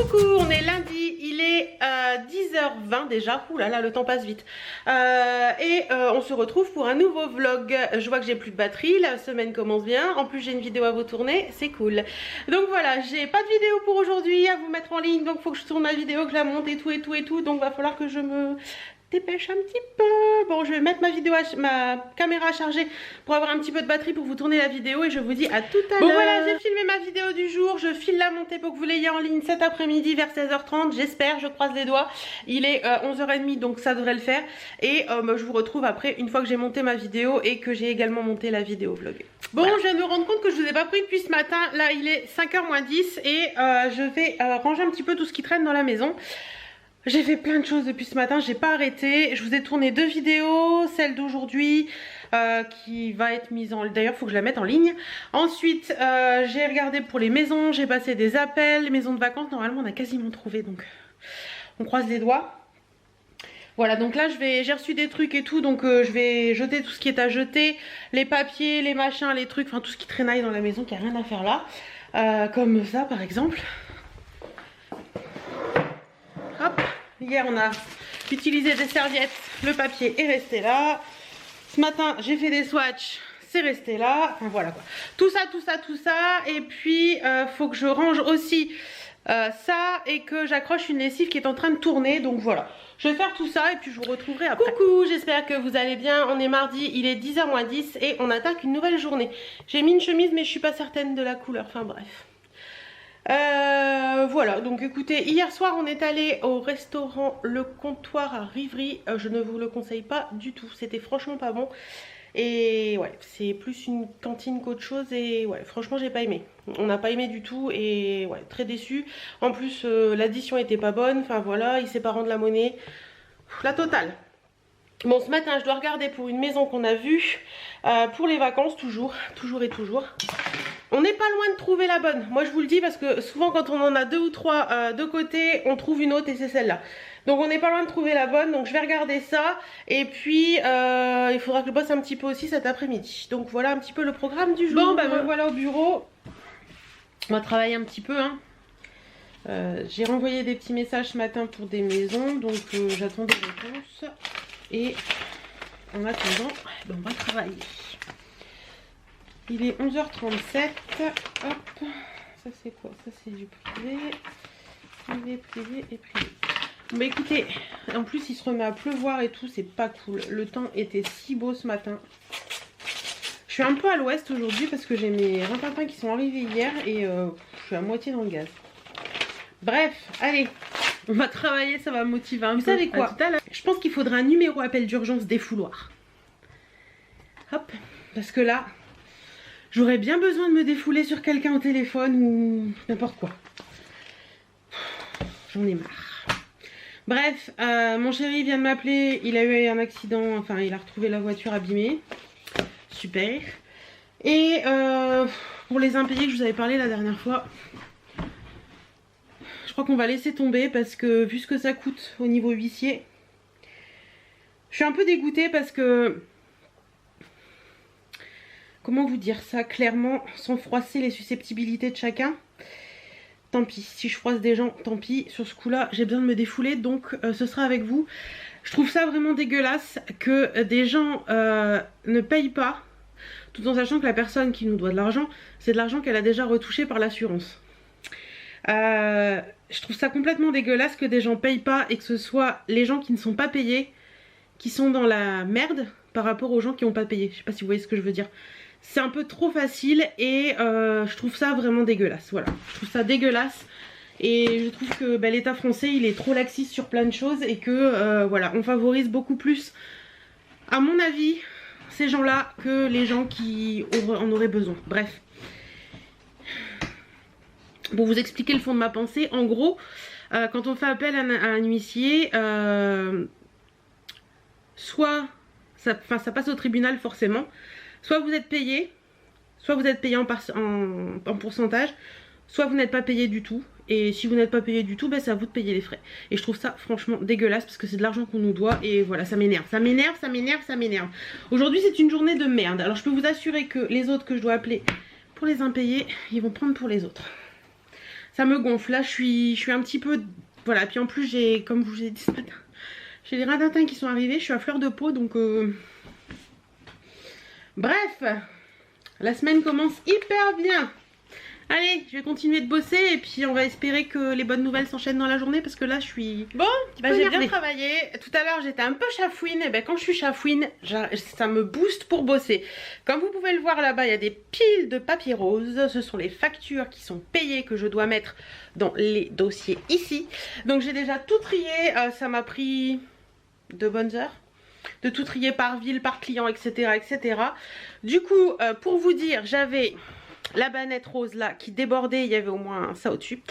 Coucou, on est lundi, il est 10h20 déjà, ouh là là, le temps passe vite. On se retrouve pour un nouveau vlog. Je vois que j'ai plus de batterie, la semaine commence bien, en plus j'ai une vidéo à vous tourner, c'est cool. Donc voilà, j'ai pas de vidéo pour aujourd'hui à vous mettre en ligne, donc faut que je tourne ma vidéo, que je la monte et tout, donc va falloir que je me dépêche un petit peu. Bon, je vais mettre ma caméra à charger pour avoir un petit peu de batterie pour vous tourner la vidéo et je vous dis à tout à l'heure. Bon voilà, j'ai filmé ma vidéo du jour, je file la montée pour que vous l'ayez en ligne cet après-midi vers 16h30, j'espère, je croise les doigts. Il est 11h30 donc ça devrait le faire et je vous retrouve après une fois que j'ai monté ma vidéo et que j'ai également monté la vidéo vlog. Bon, voilà. Je viens de me rendre compte que je vous ai pas pris depuis ce matin, là il est 5h moins 10 et je vais ranger un petit peu tout ce qui traîne dans la maison. J'ai fait plein de choses depuis ce matin, j'ai pas arrêté. Je vous ai tourné 2 vidéos, celle d'aujourd'hui qui va être mise en... D'ailleurs, il faut que je la mette en ligne. Ensuite, j'ai regardé pour les maisons, j'ai passé des appels, les maisons de vacances. Normalement, on a quasiment trouvé, donc on croise les doigts. Voilà, donc là, j'ai reçu des trucs et tout, donc je vais jeter tout ce qui est à jeter. Les papiers, les machins, les trucs, enfin tout ce qui traînaille dans la maison, qui a rien à faire là. Comme ça, par exemple. Hop, hier on a utilisé des serviettes, le papier est resté là. Ce matin j'ai fait des swatchs, c'est resté là. Enfin voilà quoi. Tout ça. Et puis faut que je range aussi ça et que j'accroche une lessive qui est en train de tourner. Donc voilà, je vais faire tout ça et puis je vous retrouverai après. Coucou, j'espère que vous allez bien. On est mardi, il est 10h moins 10 et on attaque une nouvelle journée. J'ai mis une chemise mais je suis pas certaine de la couleur, enfin bref. Voilà, donc écoutez, hier soir on est allé au restaurant Le Comptoir à Rivry. Je ne vous le conseille pas du tout, c'était franchement pas bon. Et ouais, c'est plus une cantine qu'autre chose et ouais, franchement j'ai pas aimé. On n'a pas aimé du tout et ouais, très déçu. En plus l'addition était pas bonne, enfin voilà, il s'est pas rendu la monnaie. La totale. Bon, ce matin je dois regarder pour une maison qu'on a vue pour les vacances, toujours. On n'est pas loin de trouver la bonne, moi je vous le dis parce que souvent quand on en a 2 ou 3 de côté, on trouve une autre et c'est celle-là. Donc on n'est pas loin de trouver la bonne, donc je vais regarder ça. Et puis il faudra que je bosse un petit peu aussi cet après-midi. Donc voilà un petit peu le programme du jour. Bon bah me voilà au bureau. On va travailler un petit peu hein. J'ai renvoyé des petits messages ce matin pour des maisons, donc j'attends des réponses. Et en attendant, ben, on va travailler. Il est 11h37. Hop. Ça c'est quoi? Ça c'est du privé. Privé. Bon bah écoutez, en plus il se remet à pleuvoir et tout, c'est pas cool. Le temps était si beau ce matin. Je suis un peu à l'ouest aujourd'hui parce que j'ai mes rintinpins qui sont arrivés hier et je suis à moitié dans le gaz. Bref, allez, on va travailler, ça va me motiver un peu. Vous savez quoi? Je pense qu'il faudra un numéro appel d'urgence défouloir. Hop, parce que là... j'aurais bien besoin de me défouler sur quelqu'un au téléphone ou n'importe quoi. J'en ai marre. Bref, mon chéri vient de m'appeler. Il a eu un accident. Enfin, il a retrouvé la voiture abîmée. Super. Et pour les impayés que je vous avais parlé la dernière fois, je crois qu'on va laisser tomber parce que vu ce que ça coûte au niveau huissier, je suis un peu dégoûtée parce que... comment vous dire ça clairement sans froisser les susceptibilités de chacun? Tant pis, si je froisse des gens, tant pis. Sur ce coup là, j'ai besoin de me défouler, donc ce sera avec vous. Je trouve ça vraiment dégueulasse que des gens ne payent pas, tout en sachant que la personne qui nous doit de l'argent, c'est de l'argent qu'elle a déjà retouché par l'assurance. Je trouve ça complètement dégueulasse que des gens payent pas et que ce soit les gens qui ne sont pas payés qui sont dans la merde par rapport aux gens qui n'ont pas payé. Je sais pas si vous voyez ce que je veux dire. C'est un peu trop facile et je trouve ça vraiment dégueulasse. Voilà, je trouve ça dégueulasse et je trouve que bah, l'État français il est trop laxiste sur plein de choses et que voilà, on favorise beaucoup plus, à mon avis, ces gens-là que les gens qui en auraient besoin. Bref. Pour vous expliquer le fond de ma pensée, en gros, quand on fait appel à un huissier, soit ça passe au tribunal forcément. Soit vous êtes payé en pourcentage, soit vous n'êtes pas payé du tout. Et si vous n'êtes pas payé du tout, ben c'est à vous de payer les frais. Et je trouve ça franchement dégueulasse parce que c'est de l'argent qu'on nous doit. Et voilà, ça m'énerve. Aujourd'hui c'est une journée de merde. Alors je peux vous assurer que les autres que je dois appeler pour les impayés, ils vont prendre pour les autres. ça me gonfle. Là je suis un petit peu... Voilà, puis en plus j'ai, comme je vous ai dit ce matin, j'ai les radins qui sont arrivés, je suis à fleur de peau donc... Bref, la semaine commence hyper bien. Allez, je vais continuer de bosser et puis on va espérer que les bonnes nouvelles s'enchaînent dans la journée parce que là je suis... Bon, j'ai bien travaillé. Tout à l'heure j'étais un peu chafouine. Et ben quand je suis chafouine, ça me booste pour bosser. Comme vous pouvez le voir là-bas, il y a des piles de papier rose. Ce sont les factures qui sont payées que je dois mettre dans les dossiers ici. Donc j'ai déjà tout trié. Ça m'a pris de bonnes heures de tout trier par ville, par client, etc. etc. Du coup, pour vous dire, j'avais... la banette rose là qui débordait, il y avait au moins ça au-dessus.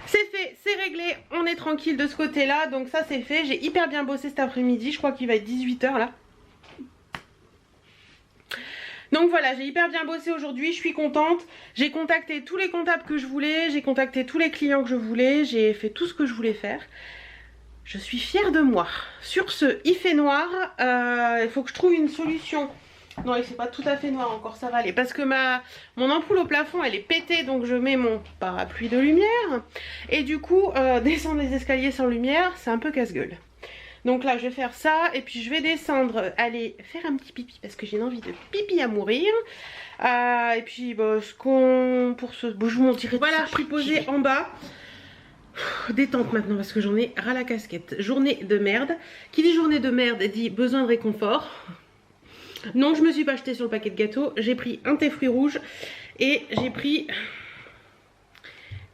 C'est fait, c'est réglé, on est tranquille de ce côté là. Donc ça c'est fait, j'ai hyper bien bossé cet après-midi. Je crois qu'il va être 18 h là. Donc voilà, j'ai hyper bien bossé aujourd'hui, je suis contente. J'ai contacté tous les comptables que je voulais, j'ai contacté tous les clients que je voulais, j'ai fait tout ce que je voulais faire. Je suis fière de moi. Sur ce, il fait noir, il faut que je trouve une solution. Non, il fait pas tout à fait noir encore, ça va aller. Parce que mon ampoule au plafond, elle est pétée, donc je mets mon parapluie de lumière. Et du coup, descendre les escaliers sans lumière, c'est un peu casse-gueule. Donc là, je vais faire ça, et puis je vais descendre, aller faire un petit pipi, parce que j'ai une envie de pipi à mourir. Et puis, bah, bon, je vous montrerai. Voilà, je suis posée en bas. Détente maintenant parce que j'en ai ras la casquette. Journée de merde. Qui dit journée de merde dit besoin de réconfort. Non, je me suis pas jetée sur le paquet de gâteaux. J'ai pris un thé fruits rouges et j'ai pris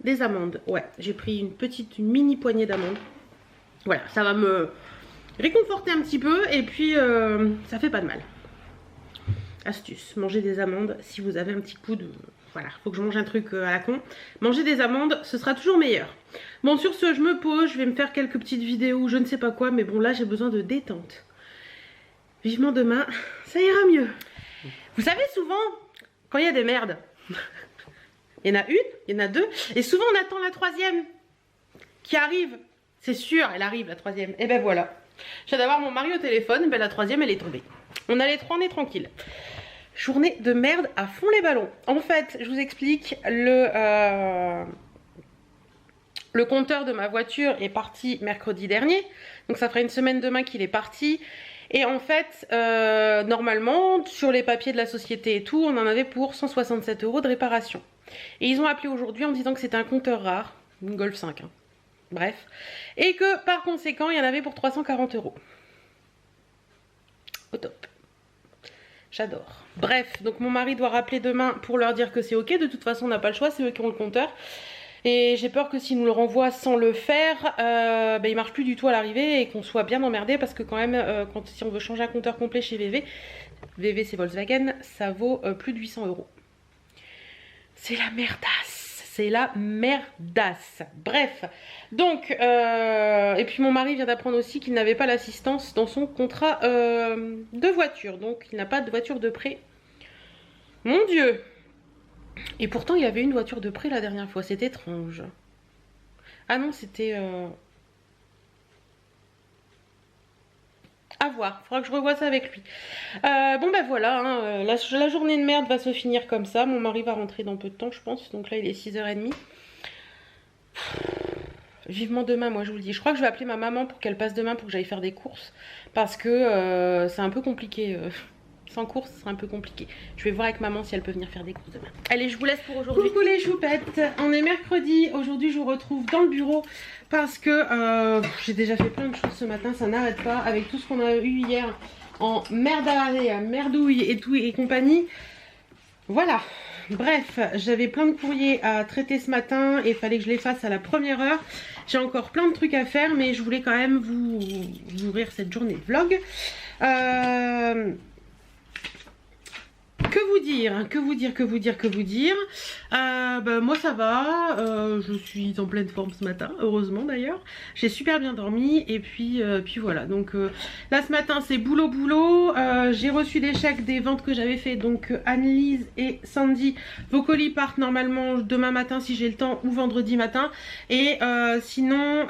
des amandes. Ouais, j'ai pris une mini poignée d'amandes. Voilà, ça va me réconforter un petit peu et puis ça fait pas de mal. Astuce, manger des amandes si vous avez un petit coup de... Voilà, faut que je mange un truc à la con. Manger des amandes, ce sera toujours meilleur. Bon, sur ce, je me pose, je vais me faire quelques petites vidéos, je ne sais pas quoi, mais bon, là, j'ai besoin de détente. Vivement demain, ça ira mieux. Vous savez, souvent, quand il y a des merdes, il y en a une, il y en a deux, et souvent, on attend la troisième qui arrive. C'est sûr, elle arrive, la troisième. Et ben voilà. Je viens d'avoir mon mari au téléphone, ben la troisième, elle est tombée. On a les trois, on est tranquille. Journée de merde à fond les ballons. En fait, je vous explique, le compteur de ma voiture est parti mercredi dernier. Donc ça fera une semaine demain qu'il est parti. Et en fait, normalement, sur les papiers de la société et tout, on en avait pour 167 € de réparation. Et ils ont appelé aujourd'hui en disant que c'était un compteur rare, une Golf 5. Hein. Bref. Et que par conséquent, il y en avait pour 340 €. Au top. J'adore. Bref, donc mon mari doit rappeler demain pour leur dire que c'est ok. De toute façon, on n'a pas le choix, c'est eux qui ont le compteur. Et j'ai peur que s'ils nous le renvoient sans le faire, il marche plus du tout à l'arrivée et qu'on soit bien emmerdé parce que quand même, si on veut changer un compteur complet chez VV c'est Volkswagen, ça vaut plus de 800 €. C'est la merdasse. C'est la merdasse. Bref, donc, et puis mon mari vient d'apprendre aussi qu'il n'avait pas l'assistance dans son contrat de voiture. Donc, il n'a pas de voiture de prêt. Mon Dieu! Et pourtant, il y avait une voiture de prêt la dernière fois. C'est étrange. Ah non, c'était... À voir, il faudra que je revoie ça avec lui. Bon ben voilà, hein, la journée de merde va se finir comme ça. Mon mari va rentrer dans peu de temps je pense. Donc là il est 6 h 30. Vivement demain, moi je vous le dis. Je crois que je vais appeler ma maman pour qu'elle passe demain pour que j'aille faire des courses. Parce que c'est un peu compliqué. Sans course, ce sera un peu compliqué. Je vais voir avec maman si elle peut venir faire des courses demain. Allez, je vous laisse pour aujourd'hui. Coucou les choupettes, on est mercredi. Aujourd'hui, je vous retrouve dans le bureau parce que j'ai déjà fait plein de choses ce matin. Ça n'arrête pas avec tout ce qu'on a eu hier en merdouille et tout et compagnie. Voilà. Bref, j'avais plein de courriers à traiter ce matin et il fallait que je les fasse à la première heure. J'ai encore plein de trucs à faire, mais je voulais quand même vous ouvrir cette journée de vlog. Que vous dire moi ça va, je suis en pleine forme ce matin, heureusement d'ailleurs. J'ai super bien dormi et puis voilà. Donc là ce matin c'est boulot. J'ai reçu des chèques des ventes que j'avais fait. Donc Anne-Lise et Sandy, vos colis partent normalement demain matin si j'ai le temps ou vendredi matin. Et sinon...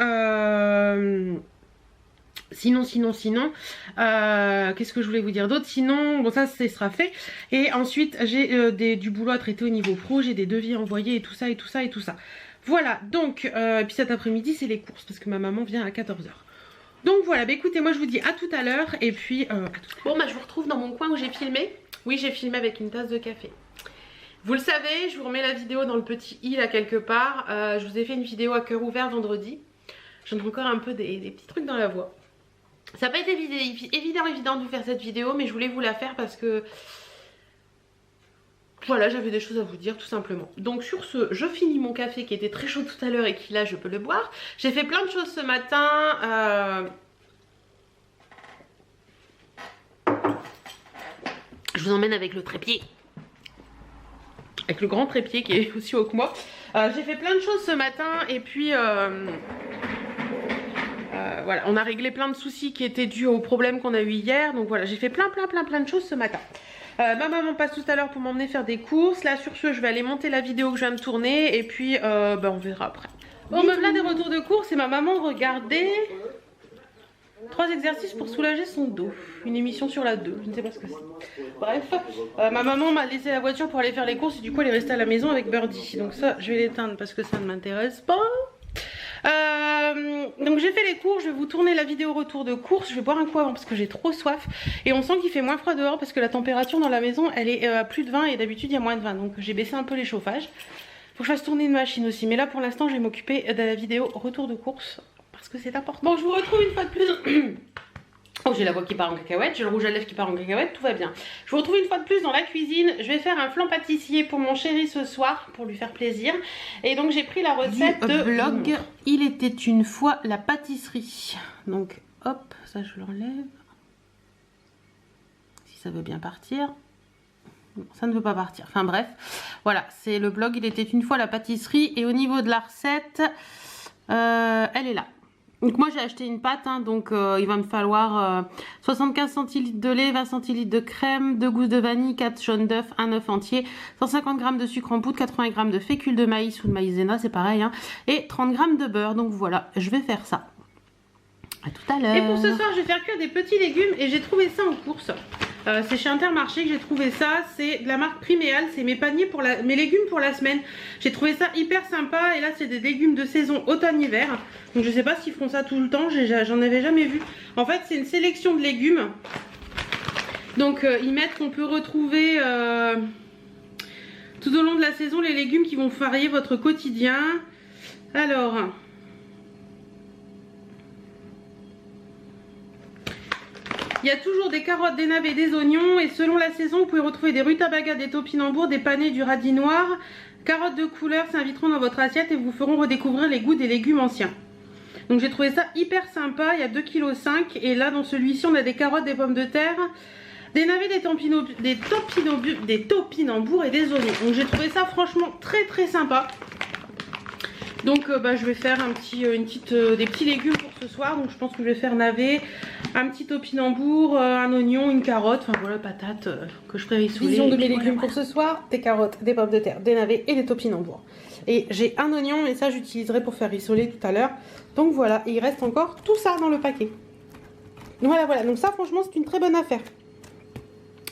Sinon, qu'est-ce que je voulais vous dire d'autre? Sinon, bon ça sera fait. Et ensuite, j'ai du boulot à traiter au niveau pro, j'ai des devis envoyés et tout ça, et tout ça, et tout ça. Voilà, donc, et puis cet après-midi, c'est les courses, parce que ma maman vient à 14 h. Donc voilà, bah écoutez, moi je vous dis à tout à l'heure, et puis à tout à l'heure. Bon, bah je vous retrouve dans mon coin où j'ai filmé. Oui, j'ai filmé avec une tasse de café. Vous le savez, je vous remets la vidéo dans le petit i là quelque part. Je vous ai fait une vidéo à cœur ouvert vendredi. J'en ai encore un peu des petits trucs dans la voix. Ça n'a pas été évident de vous faire cette vidéo, mais je voulais vous la faire parce que voilà, j'avais des choses à vous dire tout simplement. Donc sur ce, je finis mon café qui était très chaud tout à l'heure et qui là je peux le boire. J'ai fait plein de choses ce matin. Je vous emmène avec le trépied. Avec le grand trépied qui est aussi haut que moi. J'ai fait plein de choses ce matin et puis... voilà, on a réglé plein de soucis qui étaient dus aux problèmes qu'on a eu hier. Donc voilà, j'ai fait plein de choses ce matin. Ma maman passe tout à l'heure pour m'emmener faire des courses. Là sur ce, je vais aller monter la vidéo que je viens de tourner. Et puis on verra après. Bon, me voilà des retours de courses et ma maman regardait 3 exercices pour soulager son dos. Une émission sur la 2, je ne sais pas ce que c'est. Bref, ma maman m'a laissé la voiture pour aller faire les courses. Et du coup elle est restée à la maison avec Birdie. Donc ça, je vais l'éteindre parce que ça ne m'intéresse pas. Donc j'ai fait les courses, je vais vous tourner la vidéo retour de course. Je vais boire un coup avant parce que j'ai trop soif. Et on sent qu'il fait moins froid dehors parce que la température dans la maison elle est à plus de 20 et d'habitude il y a moins de 20. Donc j'ai baissé un peu les chauffages. Faut que je fasse tourner une machine aussi. Mais là pour l'instant je vais m'occuper de la vidéo retour de course parce que c'est important. Bon, je vous retrouve une fois de plus. Oh, j'ai la voix qui part en cacahuète, j'ai le rouge à lèvres qui part en cacahuète, tout va bien. Je vous retrouve une fois de plus dans la cuisine. Je vais faire un flan pâtissier pour mon chéri ce soir, pour lui faire plaisir. Et donc j'ai pris la recette de blog Il était une fois la pâtisserie. Donc hop, ça je l'enlève. Si ça veut bien partir. Non, ça ne veut pas partir. Enfin bref, voilà, c'est le blog Il était une fois la pâtisserie. Et au niveau de la recette, elle est là. Donc moi j'ai acheté une pâte, hein, donc il va me falloir 75 centilitres de lait, 20 centilitres de crème, 2 gousses de vanille, 4 jaunes d'œufs, un œuf entier, 150 g de sucre en poudre, 80 g de fécule de maïs ou de maïzena, c'est pareil, hein, et 30 g de beurre. Donc voilà, je vais faire ça. À tout à l'heure. Et pour ce soir, je vais faire cuire des petits légumes et j'ai trouvé ça en course. C'est chez Intermarché que j'ai trouvé ça. C'est de la marque Priméal. C'est mes paniers pour mes légumes pour la semaine. J'ai trouvé ça hyper sympa. Et là, c'est des légumes de saison automne-hiver. Donc, je sais pas s'ils font ça tout le temps. J'en avais jamais vu. En fait, c'est une sélection de légumes. Donc, ils mettent qu'on peut retrouver tout au long de la saison les légumes qui vont varier votre quotidien. Alors... il y a toujours des carottes, des navets, des oignons et selon la saison, vous pouvez retrouver des rutabagas, des topinambours, des panais, du radis noir. Carottes de couleur s'inviteront dans votre assiette et vous feront redécouvrir les goûts des légumes anciens. Donc j'ai trouvé ça hyper sympa, il y a 2,5 kg et là dans celui-ci on a des carottes, des pommes de terre, des navets, des topinambours et des oignons. Donc j'ai trouvé ça franchement très sympa. Donc je vais faire des petits légumes pour ce soir. Donc je pense que je vais faire navet, un petit topinambour, un oignon, une carotte. Enfin voilà, patates que je ferai rissoler. Vision de mes légumes pour ce soir, des carottes, des pommes de terre, des navets et des topinambours. Et j'ai un oignon et ça j'utiliserai pour faire rissoler tout à l'heure. Donc voilà, et il reste encore tout ça dans le paquet. Donc voilà, donc ça franchement c'est une très bonne affaire.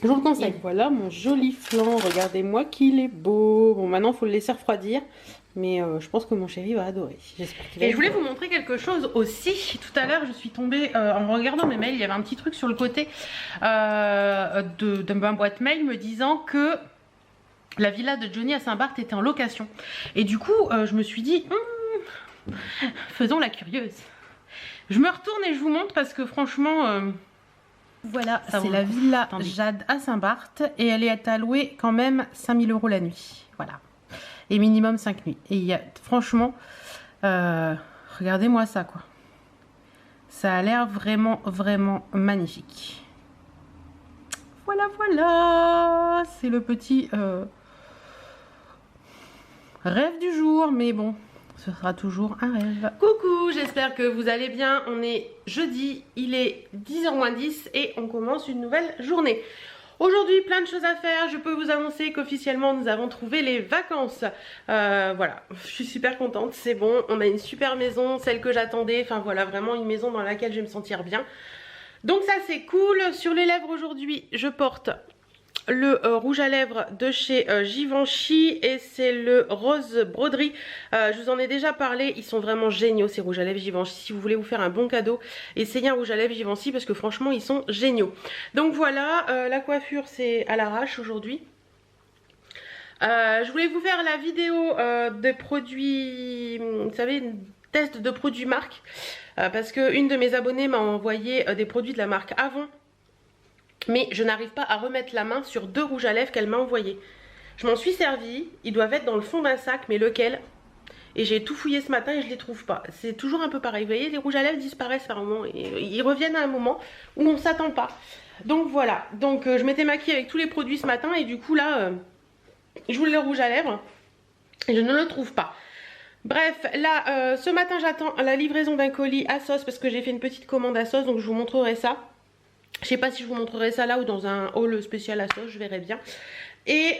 Je vous le conseille. Et voilà mon joli flan, regardez-moi qu'il est beau. Bon maintenant il faut le laisser refroidir. Mais je pense que mon chéri va adorer. Et je voulais vous montrer quelque chose aussi. Tout à l'heure, je suis tombée en regardant mes mails. Il y avait un petit truc sur le côté de ma boîte mail me disant que la villa de Johnny à Saint-Barth était en location. Et du coup, je me suis dit, faisons la curieuse. Je me retourne et je vous montre parce que franchement... voilà, c'est la villa Jade à Saint-Barth. Et elle est à louer quand même 5 000 € la nuit. Voilà. Et minimum 5 nuits. Et il y a franchement, regardez-moi ça quoi. Ça a l'air vraiment magnifique. Voilà, c'est le petit rêve du jour, mais bon, ce sera toujours un rêve. Coucou, j'espère que vous allez bien. On est jeudi, il est 10h moins 10 et on commence une nouvelle journée. Aujourd'hui, plein de choses à faire. Je peux vous annoncer qu'officiellement, nous avons trouvé les vacances. Voilà, je suis super contente. C'est bon, on a une super maison, celle que j'attendais. Enfin voilà, vraiment une maison dans laquelle je vais me sentir bien. Donc ça, c'est cool. Sur les lèvres aujourd'hui, je porte le rouge à lèvres de chez Givenchy et c'est le rose broderie. Je vous en ai déjà parlé, ils sont vraiment géniaux ces rouges à lèvres Givenchy. Si vous voulez vous faire un bon cadeau, essayez un rouge à lèvres Givenchy parce que franchement ils sont géniaux. Donc voilà, la coiffure c'est à l'arrache aujourd'hui. Je voulais vous faire la vidéo des produits, vous savez, test de produits marque, parce que une de mes abonnées m'a envoyé des produits de la marque Avon. Mais je n'arrive pas à remettre la main sur 2 rouges à lèvres qu'elle m'a envoyés. Je m'en suis servi, ils doivent être dans le fond d'un sac, mais lequel? Et j'ai tout fouillé ce matin et je les trouve pas. C'est toujours un peu pareil, vous voyez, les rouges à lèvres disparaissent par un moment et ils reviennent à un moment où on s'attend pas. Donc voilà, donc je m'étais maquillée avec tous les produits ce matin et du coup là, je voulais le rouge à lèvres et je ne le trouve pas. Bref, là, ce matin j'attends la livraison d'un colis à Sauce parce que j'ai fait une petite commande à Sauce, donc je vous montrerai ça. Je sais pas si je vous montrerai ça là ou dans un haul spécial à Sauce, je verrai bien. Et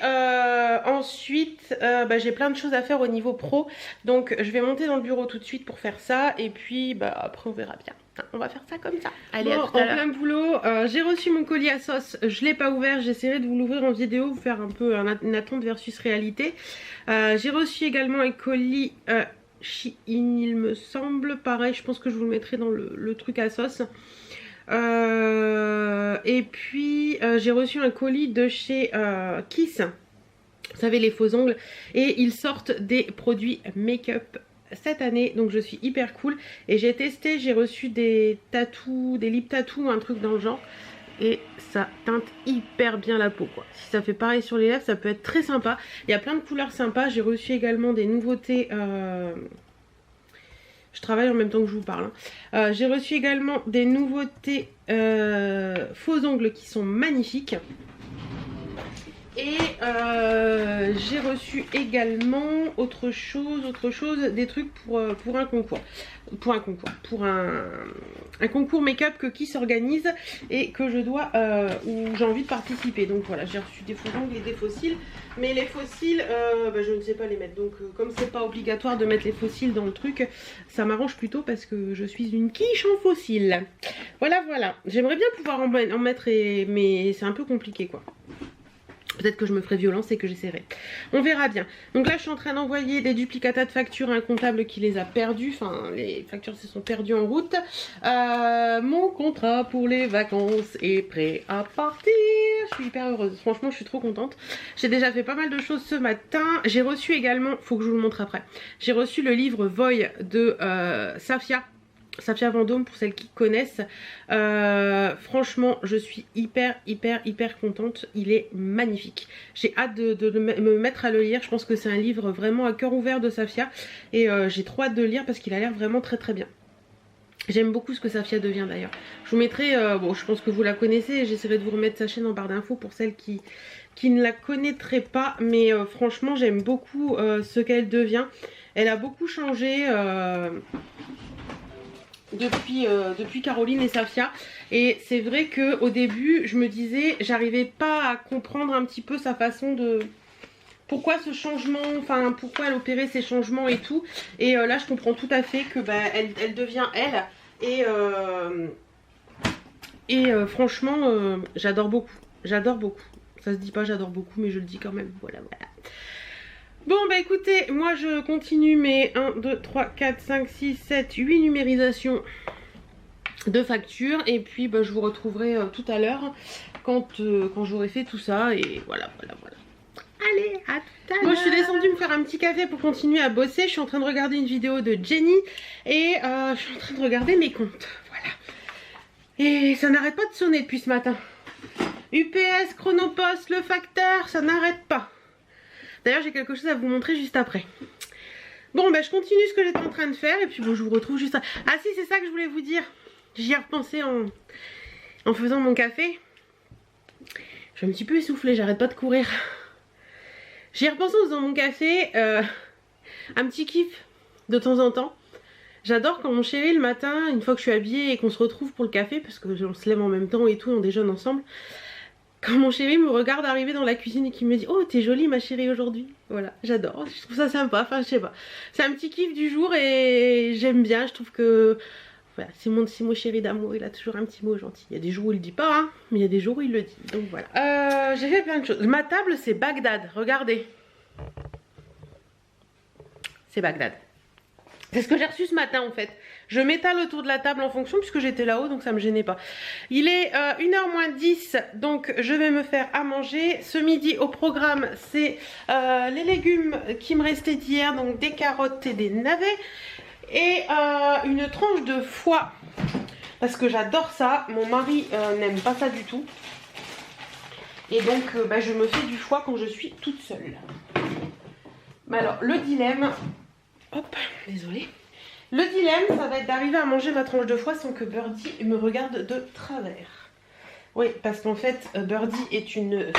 ensuite, j'ai plein de choses à faire au niveau pro. Donc je vais monter dans le bureau tout de suite pour faire ça. Et puis après on verra bien. On va faire ça comme ça. Allez, bon, à tout à l'heure. En plein boulot, j'ai reçu mon colis à Sauce. Je l'ai pas ouvert, j'essaierai de vous l'ouvrir en vidéo, vous faire un peu une attente versus réalité. J'ai reçu également un colis Shein il me semble. Pareil, je pense que je vous le mettrai dans le truc à Sauce. Et puis j'ai reçu un colis de chez Kiss, vous savez, les faux ongles, et ils sortent des produits make-up cette année, donc je suis hyper cool. Et j'ai testé, j'ai reçu des tatous, des lip tattoos, un truc dans le genre, et ça teinte hyper bien la peau quoi. Si ça fait pareil sur les lèvres, ça peut être très sympa. Il y a plein de couleurs sympas. J'ai reçu également des nouveautés. Je travaille en même temps que je vous parle. J'ai reçu également des nouveautés faux ongles qui sont magnifiques. Et j'ai reçu également autre chose, des trucs pour un concours. Pour un concours make-up que Kiss organise et que je dois, où j'ai envie de participer. Donc voilà, j'ai reçu des faux ongles et des faux cils. Mais les faux cils, je ne sais pas les mettre. Donc comme c'est pas obligatoire de mettre les faux cils dans le truc, ça m'arrange plutôt parce que je suis une quiche en faux cils. Voilà, voilà. J'aimerais bien pouvoir en mettre, mais c'est un peu compliqué quoi. Peut-être que je me ferai violence et que j'essaierai. On verra bien. Donc là, je suis en train d'envoyer des duplicata de factures à un comptable qui les a perdus. Enfin, les factures se sont perdues en route. Mon contrat pour les vacances est prêt à partir. Je suis hyper heureuse. Franchement, je suis trop contente. J'ai déjà fait pas mal de choses ce matin. J'ai reçu également, faut que je vous le montre après. J'ai reçu le livre Voy de Safia Vendôme pour celles qui connaissent. Franchement je suis hyper contente, il est magnifique. J'ai hâte de me mettre à le lire. Je pense que c'est un livre vraiment à cœur ouvert de Safia et j'ai trop hâte de le lire parce qu'il a l'air vraiment très bien. J'aime beaucoup ce que Safia devient d'ailleurs. Je vous mettrai, bon je pense que vous la connaissez, j'essaierai de vous remettre sa chaîne en barre d'infos pour celles qui ne la connaîtraient pas, mais franchement j'aime beaucoup ce qu'elle devient. Elle a beaucoup changé depuis Caroline et Safia, et c'est vrai que au début je me disais, j'arrivais pas à comprendre un petit peu sa façon de, pourquoi ce changement, enfin pourquoi elle opérait ces changements et tout, et là je comprends tout à fait que elle devient elle, et franchement j'adore beaucoup, ça se dit pas j'adore beaucoup mais je le dis quand même, voilà. Bon écoutez, moi je continue mes 1, 2, 3, 4, 5, 6, 7, 8 numérisations de factures. Et puis je vous retrouverai tout à l'heure quand j'aurai fait tout ça. Et voilà. Allez, à tout à l'heure. Moi je suis descendue me faire un petit café pour continuer à bosser. Je suis en train de regarder une vidéo de Jenny. Et je suis en train de regarder mes comptes. Voilà. Et ça n'arrête pas de sonner depuis ce matin. UPS, Chronopost, le facteur, ça n'arrête pas. D'ailleurs j'ai quelque chose à vous montrer juste après. Bon je continue ce que j'étais en train de faire et puis je vous retrouve juste après. Ah si, c'est ça que je voulais vous dire. J'y ai repensé en faisant mon café. Je suis un petit peu essoufflée, j'arrête pas de courir. J'y ai repensé en faisant mon café. Un petit kiff de temps en temps. J'adore quand mon chéri le matin, une fois que je suis habillée et qu'on se retrouve pour le café, parce qu'on se lève en même temps et tout, on déjeune ensemble. quand mon chéri me regarde arriver dans la cuisine et qu'il me dit oh t'es jolie ma chérie aujourd'hui. Voilà, j'adore, je trouve ça sympa, enfin je sais pas. C'est un petit kiff du jour et j'aime bien, je trouve que voilà, c'est mon chéri d'amour, il a toujours un petit mot gentil. Il y a des jours où il le dit pas, hein, mais il y a des jours où il le dit. Donc voilà. J'ai fait plein de choses. Ma table c'est Bagdad, regardez. C'est Bagdad. C'est ce que j'ai reçu ce matin en fait. Je m'étale autour de la table en fonction puisque j'étais là-haut donc ça me gênait pas. Il est 1h moins 10 donc je vais me faire à manger. Ce midi au programme c'est les légumes qui me restaient d'hier, donc des carottes et des navets. Et une tranche de foie parce que j'adore ça. Mon mari n'aime pas ça du tout. Et donc je me fais du foie quand je suis toute seule. Mais alors le dilemme... Hop, désolée. Le dilemme, ça va être d'arriver à manger ma tranche de foie sans que Birdie me regarde de travers. Oui, parce qu'en fait, Birdie est une...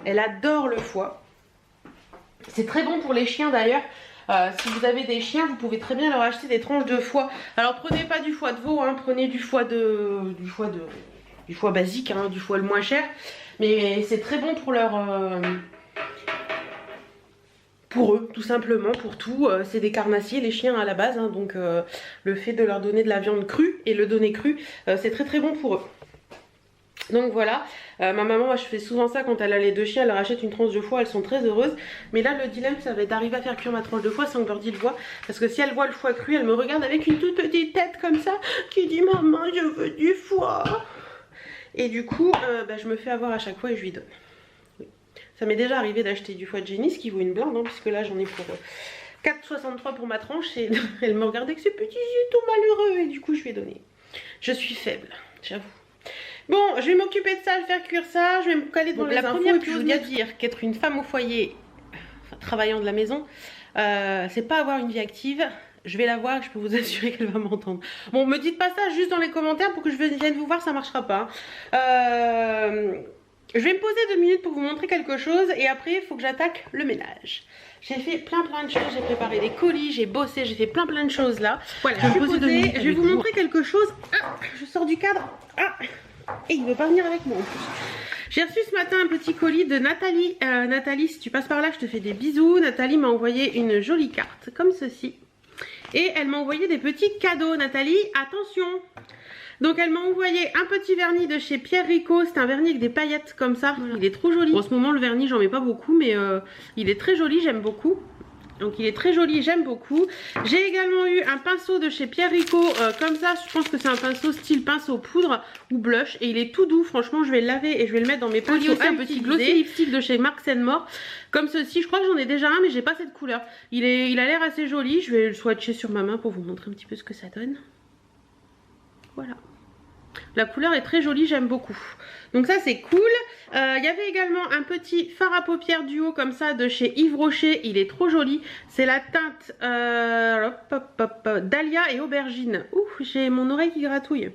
Elle adore le foie. C'est très bon pour les chiens d'ailleurs. Si vous avez des chiens, vous pouvez très bien leur acheter des tranches de foie. Alors prenez pas du foie de veau, hein, prenez du foie basique, hein, du foie le moins cher. Mais c'est très bon pour leur... pour eux, tout simplement, pour tout. C'est des carnassiers, les chiens à la base, hein, donc le fait de leur donner de la viande crue et le donner cru, c'est très très bon pour eux. Donc voilà, ma maman, moi, je fais souvent ça quand elle a les deux chiens, elle leur achète une tranche de foie, elles sont très heureuses. Mais là, le dilemme, ça va être d'arriver à faire cuire ma tranche de foie sans que Birdie le voie. Parce que si elle voit le foie cru, elle me regarde avec une toute petite tête comme ça, qui dit maman, je veux du foie. Et du coup, je me fais avoir à chaque fois et je lui donne. Ça m'est déjà arrivé d'acheter du foie de génie, qui vaut une blinde, hein, puisque là j'en ai pour 4,63 pour ma tranche. Et elle me regardait avec ses petits yeux tout malheureux. Et du coup je lui ai donné. Je suis faible, j'avoue. Bon, je vais m'occuper de ça, je vais faire cuire ça. Je vais me caler dans les infos. La première chose à dire qu'être une femme au foyer, enfin, travaillant de la maison, c'est pas avoir une vie active. Je vais la voir et je peux vous assurer qu'elle va m'entendre. Bon, me dites pas ça juste dans les commentaires pour que je vienne vous voir, ça marchera pas. Je vais me poser 2 minutes pour vous montrer quelque chose et après il faut que j'attaque le ménage. J'ai fait plein de choses, j'ai préparé des colis, j'ai bossé, j'ai fait plein de choses là. Voilà, je vais vous montrer quelque chose. Ah, je sors du cadre. Ah, et il veut pas venir avec moi en plus. J'ai reçu ce matin un petit colis de Nathalie. Nathalie, si tu passes par là, je te fais des bisous. Nathalie m'a envoyé une jolie carte comme ceci. Et elle m'a envoyé des petits cadeaux. Nathalie, attention! Donc elle m'a envoyé un petit vernis de chez Pierre Rico. C'est un vernis avec des paillettes comme ça. Voilà. Il est trop joli. En ce moment le vernis j'en mets pas beaucoup, mais il est très joli, j'aime beaucoup. Donc il est très joli, j'aime beaucoup. J'ai également eu un pinceau de chez Pierre Rico comme ça. Je pense que c'est un pinceau style pinceau poudre ou blush. Et il est tout doux, franchement je vais le laver et je vais le mettre dans mes pinceaux. Aussi un petit glossy lipstick de chez Marks & More. Comme ceci, je crois que j'en ai déjà un mais j'ai pas cette couleur. Il a l'air assez joli, je vais le swatcher sur ma main pour vous montrer un petit peu ce que ça donne. Voilà. La couleur est très jolie, j'aime beaucoup. Donc ça c'est cool. Il y avait également un petit fard à paupières duo comme ça de chez Yves Rocher. Il est trop joli. C'est la teinte Dahlia et aubergine. Ouh, j'ai mon oreille qui gratouille.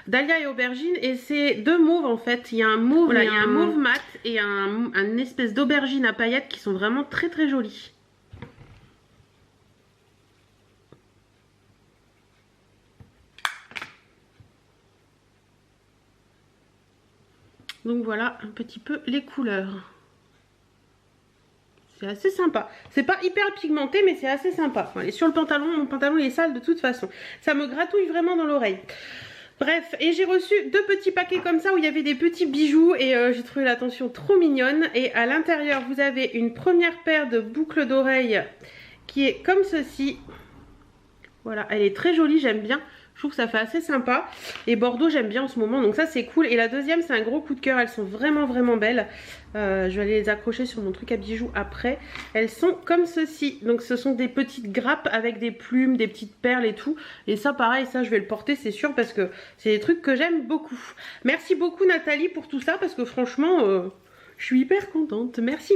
Dahlia et aubergine et c'est 2 mauves en fait. Il y a un mauve, voilà, il y a un mauve mat et un espèce d'aubergine à paillettes qui sont vraiment très jolis. Donc voilà un petit peu les couleurs. C'est assez sympa. C'est pas hyper pigmenté mais c'est assez sympa. Allez, sur le pantalon, mon pantalon il est sale de toute façon. Ça me gratouille vraiment dans l'oreille. Bref, et j'ai reçu 2 petits paquets comme ça où il y avait des petits bijoux et j'ai trouvé l'attention trop mignonne. Et à l'intérieur vous avez une première paire de boucles d'oreilles qui est comme ceci. Voilà, elle est très jolie, j'aime bien. Je trouve que ça fait assez sympa. Et Bordeaux j'aime bien en ce moment, donc ça c'est cool. Et la deuxième c'est un gros coup de cœur, elles sont vraiment belles. Je vais aller les accrocher sur mon truc à bijoux après. Elles sont comme ceci. Donc ce sont des petites grappes avec des plumes, des petites perles et tout. Et ça pareil, ça je vais le porter c'est sûr parce que c'est des trucs que j'aime beaucoup. Merci beaucoup Nathalie pour tout ça parce que franchement... je suis hyper contente, merci.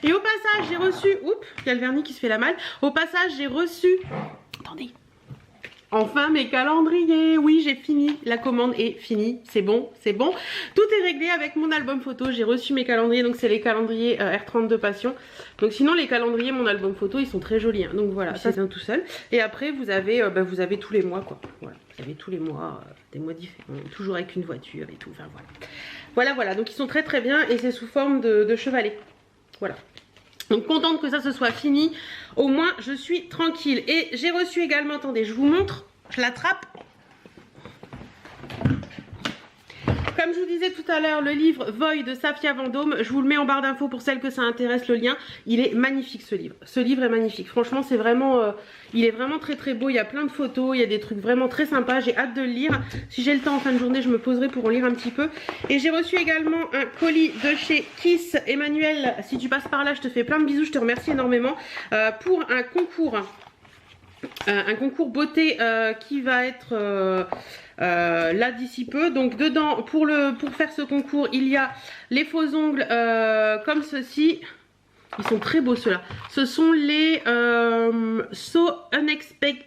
Et au passage j'ai reçu... Oups, il y a le vernis qui se fait la malle. Au passage j'ai reçu... Attendez. Enfin mes calendriers, oui j'ai fini, la commande est finie, c'est bon, c'est bon. Tout est réglé avec mon album photo, j'ai reçu mes calendriers, donc c'est les calendriers R32 Passion. Donc sinon les calendriers, mon album photo, ils sont très jolis, hein. Donc voilà, ça c'est un tout seul. Et après vous avez tous les mois quoi, voilà. Vous avez tous les mois, des mois différents, toujours avec une voiture et tout, enfin voilà. Voilà, donc ils sont très très bien et c'est sous forme de chevalet, voilà. Donc contente que ça se soit fini, au moins je suis tranquille. Et j'ai reçu également, attendez je vous montre, je l'attrape. Comme je vous disais tout à l'heure, le livre Void de Safia Vendôme, je vous le mets en barre d'infos pour celles que ça intéresse, le lien. Il est magnifique ce livre. Ce livre est magnifique. Franchement, c'est vraiment, il est vraiment très très beau. Il y a plein de photos, il y a des trucs vraiment très sympas. J'ai hâte de le lire. Si j'ai le temps en fin de journée, je me poserai pour en lire un petit peu. Et j'ai reçu également un colis de chez Kiss. Emmanuel, si tu passes par là, je te fais plein de bisous. Je te remercie énormément pour un concours. Un concours beauté qui va être là d'ici peu. Donc dedans pour faire ce concours il y a les faux ongles comme ceci. Ils sont très beaux ceux-là. Ce sont les So Unexpected.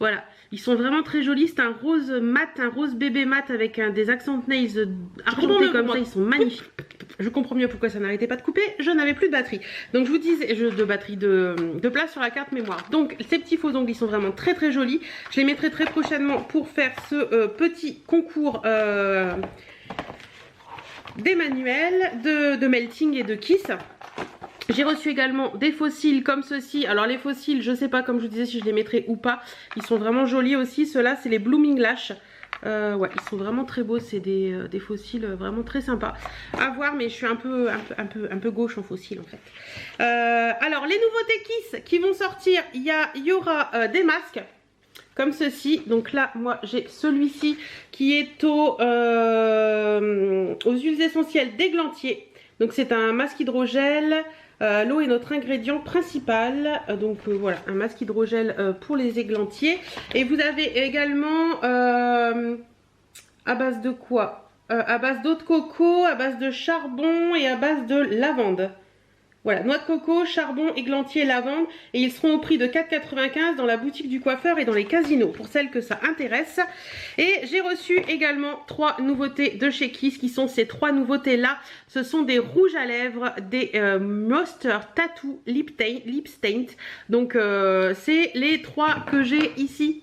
Voilà. Ils sont vraiment très jolis. C'est un rose mat, un rose bébé mat avec des accents nails argentés comme ça. Ils sont magnifiques. Je comprends mieux pourquoi ça n'arrêtait pas de couper. Je n'avais plus de batterie. Donc je vous disais, de place sur la carte mémoire. Donc ces petits faux ongles, ils sont vraiment très très jolis. Je les mettrai très prochainement pour faire ce petit concours d'Emmanuel, de Melting et de Kiss. J'ai reçu également des fossiles comme ceci. Alors les fossiles, je sais pas comme je vous disais si je les mettrai ou pas. Ils sont vraiment jolis aussi. Ceux-là, c'est les Blooming Lash. Ouais, ils sont vraiment très beaux. C'est des fossiles vraiment très sympas à voir. Mais je suis un peu gauche en fossiles en fait. Alors les nouveautés Kiss qui vont sortir, il y aura des masques. Comme ceci, donc là moi j'ai celui-ci qui est aux huiles essentielles d'églantier. Donc c'est un masque hydrogel, l'eau est notre ingrédient principal. Donc voilà, un masque hydrogel pour les églantiers. Et vous avez également à base de quoi à base d'eau de coco, à base de charbon et à base de lavande. Voilà, noix de coco, charbon, églantier, lavande. Et ils seront au prix de 4,95 € dans la boutique du coiffeur et dans les casinos, pour celles que ça intéresse. Et j'ai reçu également 3 nouveautés de chez Kiss, qui sont ces 3 nouveautés-là. Ce sont des rouges à lèvres, des Monster Tattoo Lip Stain. Donc c'est les 3 que j'ai ici,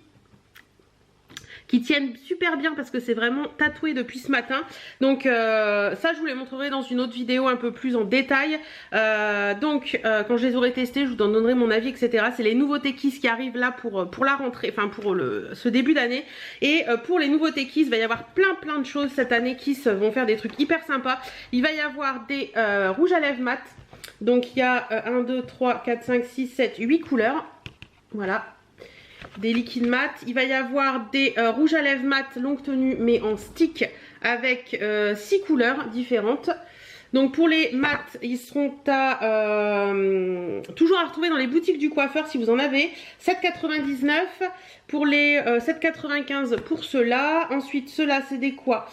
qui tiennent super bien parce que c'est vraiment tatoué depuis ce matin. Donc ça je vous les montrerai dans une autre vidéo un peu plus en détail. Quand je les aurai testés, je vous donnerai mon avis, etc. C'est les nouveautés Kiss qui arrivent là pour la rentrée, enfin pour ce début d'année. Et pour les nouveautés Kiss, il va y avoir plein de choses cette année. Kiss vont faire des trucs hyper sympas. Il va y avoir des rouges à lèvres mat. Donc il y a 1, 2, 3, 4, 5, 6, 7, 8 couleurs. Voilà. Des liquides mat, il va y avoir des rouges à lèvres mat longue tenue mais en stick avec 6 couleurs différentes. Donc pour les mats, ils seront toujours à retrouver dans les boutiques du coiffeur si vous en avez. 7,99 € pour les 7,95 € pour ceux-là. Ensuite ceux-là c'est des quoi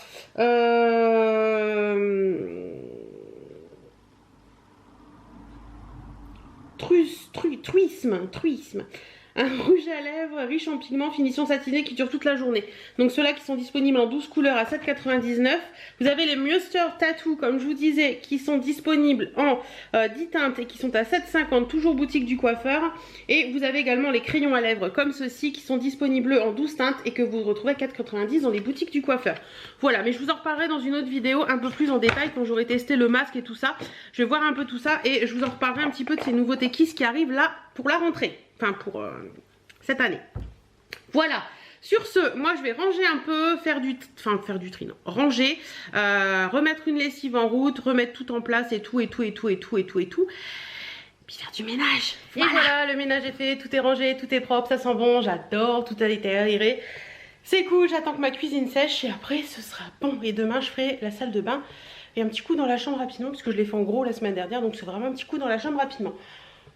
Truisme. Un rouge à lèvres riche en pigments, finition satinée qui dure toute la journée. Donc ceux-là qui sont disponibles en 12 couleurs à 7,99 €. Vous avez les Monster Tattoo, comme je vous disais, qui sont disponibles en 10 teintes et qui sont à 7,50 €, toujours boutique du coiffeur. Et vous avez également les crayons à lèvres comme ceux-ci qui sont disponibles en 12 teintes et que vous retrouvez à 4,90 € dans les boutiques du coiffeur. Voilà, mais je vous en reparlerai dans une autre vidéo un peu plus en détail quand j'aurai testé le masque et tout ça. Je vais voir un peu tout ça et je vous en reparlerai un petit peu de ces nouveautés Kiss qui arrivent là pour la rentrée. Enfin pour cette année. Voilà. Sur ce, moi je vais ranger un peu, faire du tri, non, ranger, remettre une lessive en route, remettre tout en place et tout. Puis faire du ménage. Voilà. Et voilà, le ménage est fait, tout est rangé, tout est propre, ça sent bon, j'adore, tout a été aéré. C'est cool, j'attends que ma cuisine sèche et après ce sera bon. Et demain je ferai la salle de bain et un petit coup dans la chambre rapidement, parce que je l'ai fait en gros la semaine dernière, donc c'est vraiment un petit coup dans la chambre rapidement.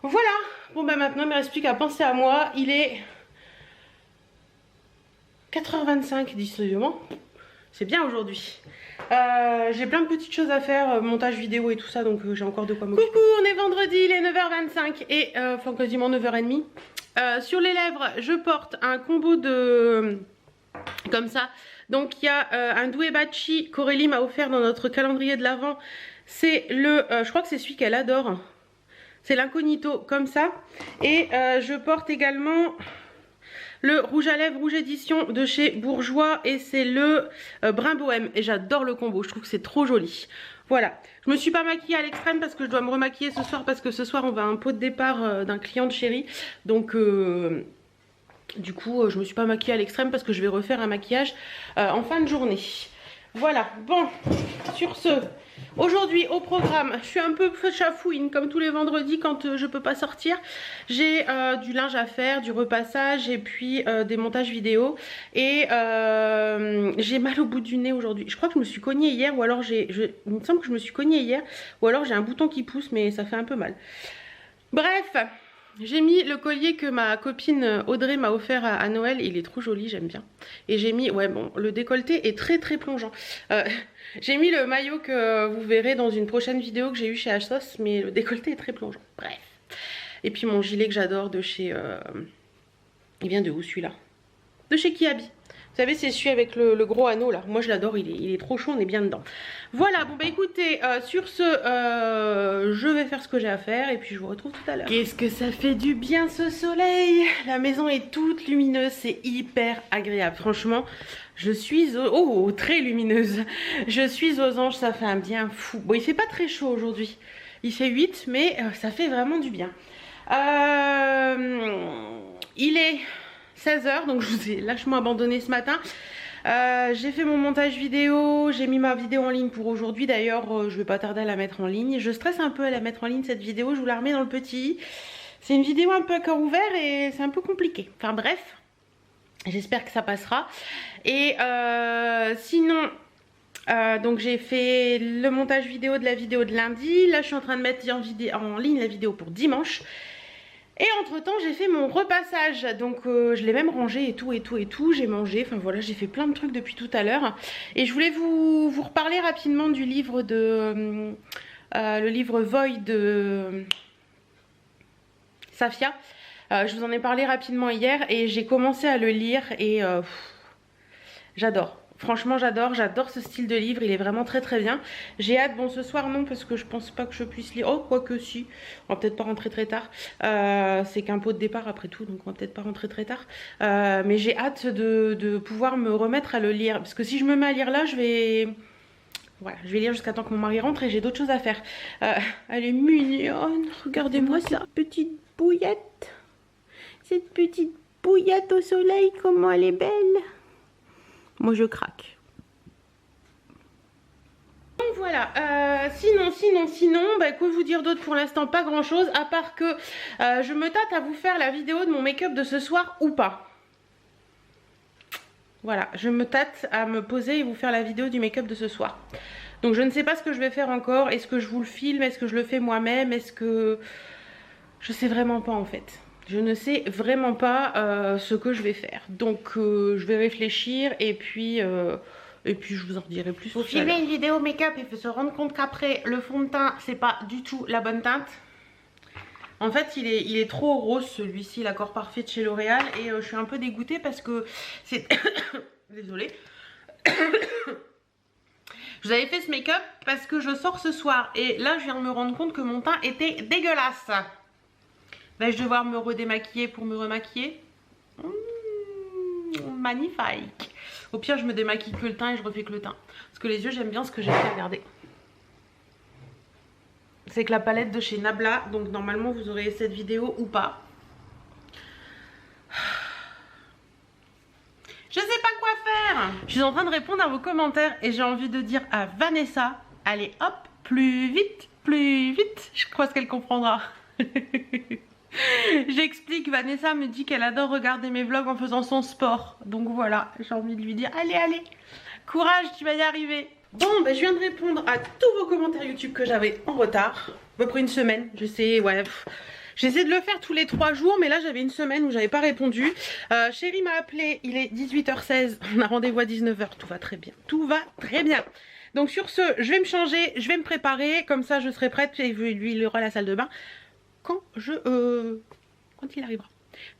Voilà, bon bah maintenant il ne me reste plus qu'à penser à moi, il est 4h25 décidément. c'est bien aujourd'hui. J'ai plein de petites choses à faire, montage vidéo et tout ça, donc j'ai encore de quoi m'occuper. Coucou, on est vendredi, il est 9h25 et enfin quasiment 9h30. Sur les lèvres, je porte un combo de... comme ça. Donc il y a un Doué Bachi qu'Aurélie m'a offert dans notre calendrier de l'Avent. C'est le... je crois que c'est celui qu'elle adore. C'est l'incognito comme ça. Et je porte également... le rouge à lèvres rouge édition de chez Bourjois et c'est le brun bohème et j'adore le combo, je trouve que c'est trop joli. Voilà, je me suis pas maquillée à l'extrême parce que je dois me remaquiller ce soir parce que ce soir on va à un pot de départ d'un client de chérie. Donc du coup je me suis pas maquillée à l'extrême parce que je vais refaire un maquillage en fin de journée. Voilà, bon, sur ce, aujourd'hui au programme, je suis un peu chafouine comme tous les vendredis quand je peux pas sortir. J'ai du linge à faire, du repassage et puis des montages vidéo. Et j'ai mal au bout du nez aujourd'hui. Je crois que je me suis cognée hier ou alors il me semble que je me suis cognée hier ou alors j'ai un bouton qui pousse mais ça fait un peu mal. Bref. J'ai mis le collier que ma copine Audrey m'a offert à Noël, il est trop joli, j'aime bien. Et j'ai mis, ouais bon, le décolleté est très très plongeant. J'ai mis le maillot que vous verrez dans une prochaine vidéo que j'ai eu chez ASOS, mais le décolleté est très plongeant, bref. Et puis mon gilet que j'adore de chez... il vient de où celui-là? De chez Kiabi. Vous savez, c'est celui avec le gros anneau là. Moi je l'adore, il est trop chaud, on est bien dedans. Voilà, bon bah écoutez, sur ce, je vais faire ce que j'ai à faire et puis je vous retrouve tout à l'heure. Qu'est-ce que ça fait du bien ce soleil! La maison est toute lumineuse, c'est hyper agréable. Franchement, je suis très lumineuse. Je suis aux anges, ça fait un bien fou. Bon, il fait pas très chaud aujourd'hui. Il fait 8, mais ça fait vraiment du bien. Il est 16h, donc je vous ai lâchement abandonné ce matin. J'ai fait mon montage vidéo, j'ai mis ma vidéo en ligne pour aujourd'hui. D'ailleurs, je vais pas tarder à la mettre en ligne. Je stresse un peu à la mettre en ligne cette vidéo, je vous la remets dans le petit. C'est une vidéo un peu à cœur ouvert et c'est un peu compliqué. Enfin bref, j'espère que ça passera. Et sinon... donc j'ai fait le montage vidéo de la vidéo de lundi. Là je suis en train de mettre en ligne la vidéo pour dimanche. Et entre temps j'ai fait mon repassage. Donc je l'ai même rangé et tout. J'ai mangé, enfin voilà, j'ai fait plein de trucs depuis tout à l'heure. Et je voulais vous reparler rapidement du livre de... le livre Void de Safia. Je vous en ai parlé rapidement hier et j'ai commencé à le lire et j'adore. Franchement j'adore ce style de livre, il est vraiment très très bien. J'ai hâte, bon ce soir non parce que je pense pas que je puisse lire, oh quoique si, on va peut-être pas rentrer très tard. C'est qu'un pot de départ après tout, donc on va peut-être pas rentrer très tard. Mais j'ai hâte de pouvoir me remettre à le lire, parce que si je me mets à lire là, je vais lire jusqu'à temps que mon mari rentre et j'ai d'autres choses à faire. Elle est mignonne, regardez-moi ça, petite bouillette. Cette petite bouillette au soleil, comment elle est belle. Moi je craque. Donc voilà, sinon, bah, que vous dire d'autre pour l'instant? Pas grand chose, à part que je me tâte à vous faire la vidéo de mon make-up de ce soir ou pas. Voilà, je me tâte à me poser et vous faire la vidéo du make-up de ce soir. Donc je ne sais pas ce que je vais faire encore. Est-ce que je vous le filme? Est-ce que je le fais moi-même? Est-ce que... Je sais vraiment pas en fait. Je ne sais vraiment pas ce que je vais faire. Donc je vais réfléchir et puis je vous en dirai plus. Vous filmez une vidéo make-up et se rendre compte qu'après le fond de teint c'est pas du tout la bonne teinte. En fait il est trop rose celui-ci, l'accord parfait de chez L'Oréal. Et je suis un peu dégoûtée parce que c'est... Désolée. Je vous avais fait ce make-up parce que je sors ce soir. Et là je viens de me rendre compte que mon teint était dégueulasse. Vais-je devoir me redémaquiller pour me remaquiller? Magnifique. Au pire je me démaquille que le teint et je refais que le teint. Parce que les yeux j'aime bien ce que j'ai fait, regardez. C'est que la palette de chez Nabla. Donc normalement vous aurez cette vidéo ou pas. Je sais pas quoi faire. Je suis en train de répondre à vos commentaires et j'ai envie de dire à Vanessa, allez hop, plus vite, je crois qu'elle comprendra. J'explique, Vanessa me dit qu'elle adore regarder mes vlogs en faisant son sport. Donc voilà, j'ai envie de lui dire, allez, courage, tu vas y arriver. Bon, ben, je viens de répondre à tous vos commentaires YouTube que j'avais en retard. À peu près une semaine, je sais, ouais. J'essaie de le faire tous les 3 jours, mais là j'avais une semaine où j'avais pas répondu. Chérie m'a appelé, il est 18h16, on a rendez-vous à 19h, tout va très bien, tout va très bien. Donc sur ce, je vais me changer, je vais me préparer, comme ça je serai prête et lui il aura la salle de bain quand il arrivera.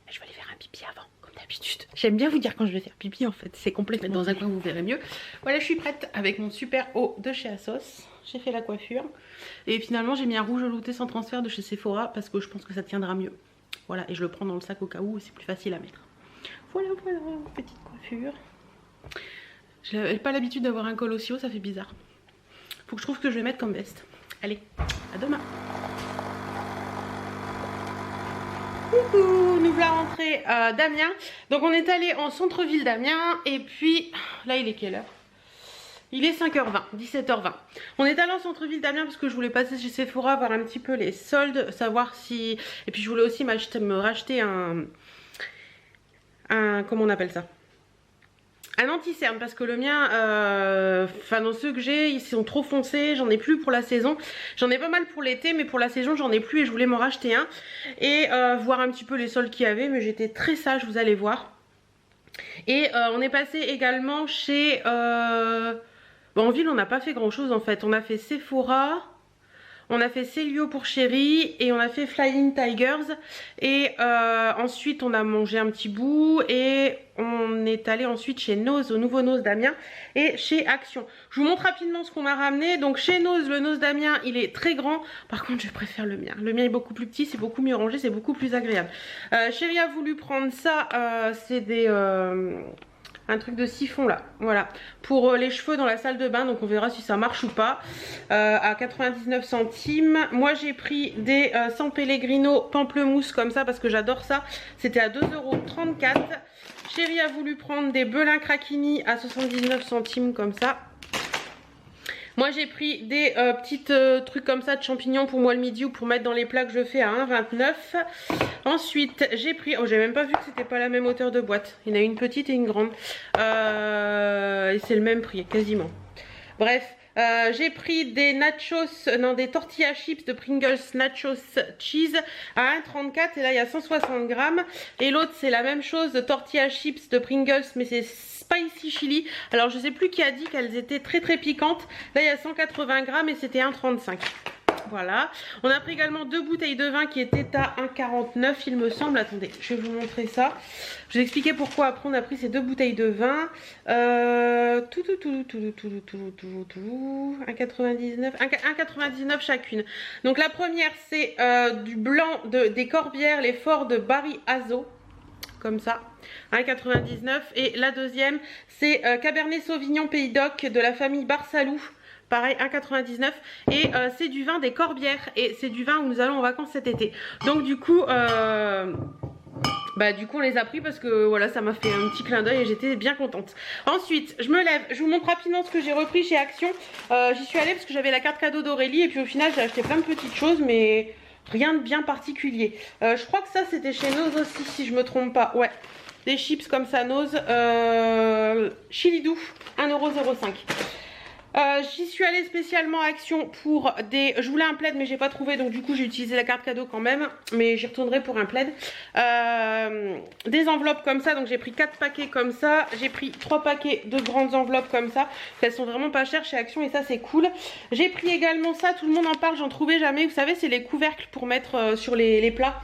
Je vais aller faire un pipi avant, comme d'habitude. J'aime bien vous dire quand je vais faire pipi en fait, c'est complètement dans un coin vous verrez mieux. Voilà, je suis prête avec mon super haut de chez Asos. J'ai fait la coiffure et finalement j'ai mis un rouge velouté sans transfert de chez Sephora parce que je pense que ça tiendra mieux. Voilà, et je le prends dans le sac au cas où, c'est plus facile à mettre. Voilà, petite coiffure. Je n'avais pas l'habitude d'avoir un col aussi haut, ça fait bizarre. Faut que je trouve ce que je vais mettre comme veste. Allez, à demain. Coucou, nous voilà rentrés d'Amiens. Donc on est allé en centre-ville d'Amiens et puis là il est quelle heure? Il est 5h20, 17h20. On est allé en centre-ville d'Amiens parce que je voulais passer chez Sephora, voir un petit peu les soldes, savoir si... Et puis je voulais aussi me racheter un... Comment on appelle ça? Un anti-cerne parce que le mien, enfin dans ceux que j'ai, ils sont trop foncés, j'en ai plus pour la saison. J'en ai pas mal pour l'été, mais pour la saison j'en ai plus et je voulais m'en racheter un. Et voir un petit peu les soldes qu'il y avait, mais j'étais très sage, vous allez voir. Et on est passé également chez... Bon, en ville on n'a pas fait grand chose en fait, on a fait Sephora, on a fait Célio pour Chérie et on a fait Flying Tigers et ensuite on a mangé un petit bout et on est allé ensuite chez Nose, au nouveau Nose d'Amiens et chez Action. Je vous montre rapidement ce qu'on a ramené. Donc chez Nose, le Nose d'Amiens il est très grand, par contre je préfère le mien. Le mien est beaucoup plus petit, c'est beaucoup mieux rangé, c'est beaucoup plus agréable. Chérie a voulu prendre ça, c'est des... un truc de siphon là, voilà, pour les cheveux dans la salle de bain, donc on verra si ça marche ou pas, à 99 centimes. Moi j'ai pris des San Pellegrino pamplemousse comme ça parce que j'adore ça, c'était à 2,34 €. Chérie a voulu prendre des Belin Craquini à 79 centimes comme ça. Moi j'ai pris des petits trucs comme ça de champignons pour moi le midi ou pour mettre dans les plats que je fais à 1,29 €. Ensuite j'ai pris, oh j'ai même pas vu que c'était pas la même hauteur de boîte. Il y en a une petite et une grande. Et c'est le même prix quasiment. Bref. J'ai pris des nachos, non des tortillas chips de Pringles nachos cheese à 1,34 € et là il y a 160 grammes. Et l'autre c'est la même chose de tortillas chips de Pringles mais c'est spicy chili. Alors je sais plus qui a dit qu'elles étaient très piquantes. Là il y a 180 grammes et c'était 1,35 €. Voilà. On a pris également 2 bouteilles de vin qui étaient à 1,49 € il me semble. Attendez, je vais vous montrer ça. Je vais expliquer pourquoi après on a pris ces 2 bouteilles de vin. 1,99 chacune. Donc la première c'est du blanc des Corbières, les forts de Barry Azo. Comme ça, 1,99 €. Et la deuxième c'est Cabernet Sauvignon Pays d'Oc de la famille Barsalou. Pareil 1,99 € et c'est du vin des Corbières et c'est du vin où nous allons en vacances cet été. Donc du coup on les a pris parce que voilà ça m'a fait un petit clin d'œil et j'étais bien contente. Ensuite je me lève, je vous montre rapidement ce que j'ai repris chez Action. J'y suis allée parce que j'avais la carte cadeau d'Aurélie et puis au final j'ai acheté plein de petites choses mais rien de bien particulier. Je crois que ça c'était chez Nose aussi si je me trompe pas. Ouais, des chips comme ça Nose, chili doux 1,05 €. J'y suis allée spécialement à Action pour des... Je voulais un plaid mais j'ai pas trouvé donc du coup j'ai utilisé la carte cadeau quand même. Mais j'y retournerai pour un plaid. Des enveloppes comme ça, donc j'ai pris 4 paquets comme ça. J'ai pris 3 paquets de grandes enveloppes comme ça. Elles sont vraiment pas chères chez Action et ça c'est cool. J'ai pris également ça, tout le monde en parle, j'en trouvais jamais. Vous savez c'est les couvercles pour mettre sur les plats.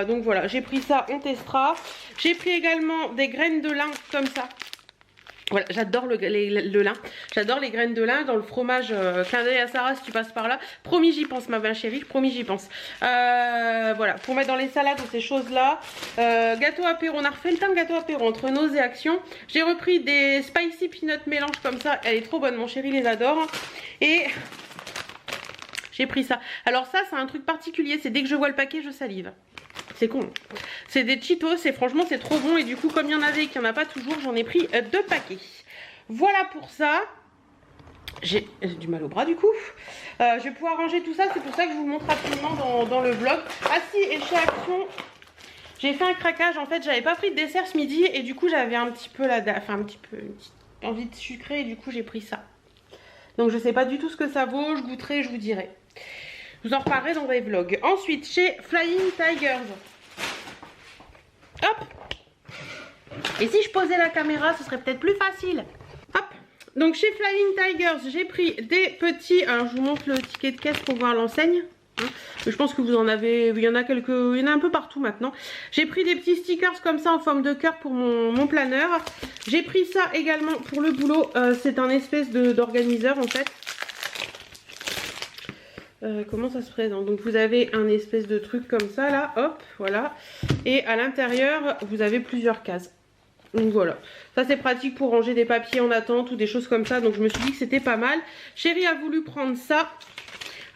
Donc voilà, j'ai pris ça, on testera. J'ai pris également des graines de lin comme ça. Voilà, j'adore le lin, j'adore les graines de lin dans le fromage. Clin d'œil à Sarah si tu passes par là. Promis j'y pense ma belle chérie, promis j'y pense. Voilà, pour mettre dans les salades ou ces choses là. Gâteau apéro, on a refait le temps de gâteau apéro entre Nose et Action. J'ai repris des spicy peanut mélange comme ça, elle est trop bonne, mon chéri les adore. Et j'ai pris ça. Alors ça c'est un truc particulier, c'est dès que je vois le paquet je salive. C'est con. C'est des Cheetos et franchement c'est trop bon. Et du coup comme il y en avait et qu'il n'y en a pas toujours, j'en ai pris 2 paquets. Voilà pour ça. J'ai du mal au bras du coup. Je vais pouvoir ranger tout ça. C'est pour ça que je vous montre rapidement dans le vlog. Ah si, et chez Action, j'ai fait un craquage. En fait j'avais pas pris de dessert ce midi. Et du coup j'avais un petit peu une petite envie de sucré. Et du coup j'ai pris ça. Donc je sais pas du tout ce que ça vaut. Je goûterai, je vous dirai. Je vous en reparlerai dans les vlogs. Ensuite, chez Flying Tigers. Hop. Et si je posais la caméra, ce serait peut-être plus facile. Hop. Donc chez Flying Tigers, j'ai pris des petits... Alors je vous montre le ticket de caisse pour voir l'enseigne. Je pense que vous en avez... Il y en a quelques... Il y en a un peu partout maintenant. J'ai pris des petits stickers comme ça en forme de cœur pour mon planeur. J'ai pris ça également pour le boulot. C'est un espèce d'organiseur en fait. Comment ça se présente? Donc vous avez un espèce de truc comme ça là. Hop, voilà. Et à l'intérieur, vous avez plusieurs cases. Donc voilà, ça c'est pratique pour ranger des papiers en attente ou des choses comme ça. Donc je me suis dit que c'était pas mal. Chérie a voulu prendre ça.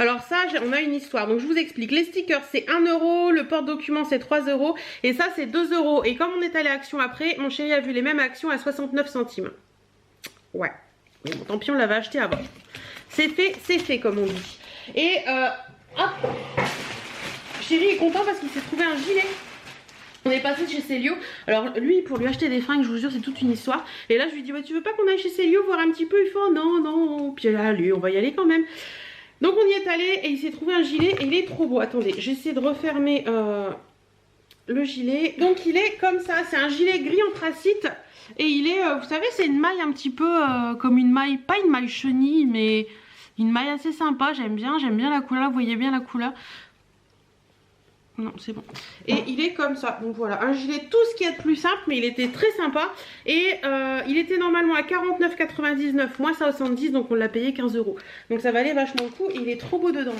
Alors ça, on a une histoire. Donc je vous explique. Les stickers c'est 1 €, le porte-document c'est 3 € et ça c'est 2 €. Et comme on est allé à Action après, mon chéri a vu les mêmes actions à 69 centimes. Ouais, bon, tant pis on l'avait acheté avant. C'est fait comme on dit. Et hop, chéri est content parce qu'il s'est trouvé un gilet. On est passé chez Célio. Alors lui, pour lui acheter des fringues, je vous jure, c'est toute une histoire. Et là, je lui dis, ouais, tu veux pas qu'on aille chez Célio voir un petit peu? Il fait, oh, non, non. Puis là, lui, on va y aller quand même. Donc on y est allé et il s'est trouvé un gilet et il est trop beau. Attendez, j'essaie de refermer le gilet. Donc il est comme ça, c'est un gilet gris anthracite. Et il est, vous savez, c'est une maille un petit peu comme une maille, pas une maille chenille, mais une maille assez sympa. J'aime bien la couleur, vous voyez bien la couleur. Non, c'est bon. Et il est comme ça. Donc voilà, un gilet tout ce qu'il y a de plus simple, mais il était très sympa. Et il était normalement à 49,99 moins 70, donc on l'a payé 15 €. Donc ça valait vachement le coup. Et il est trop beau dedans.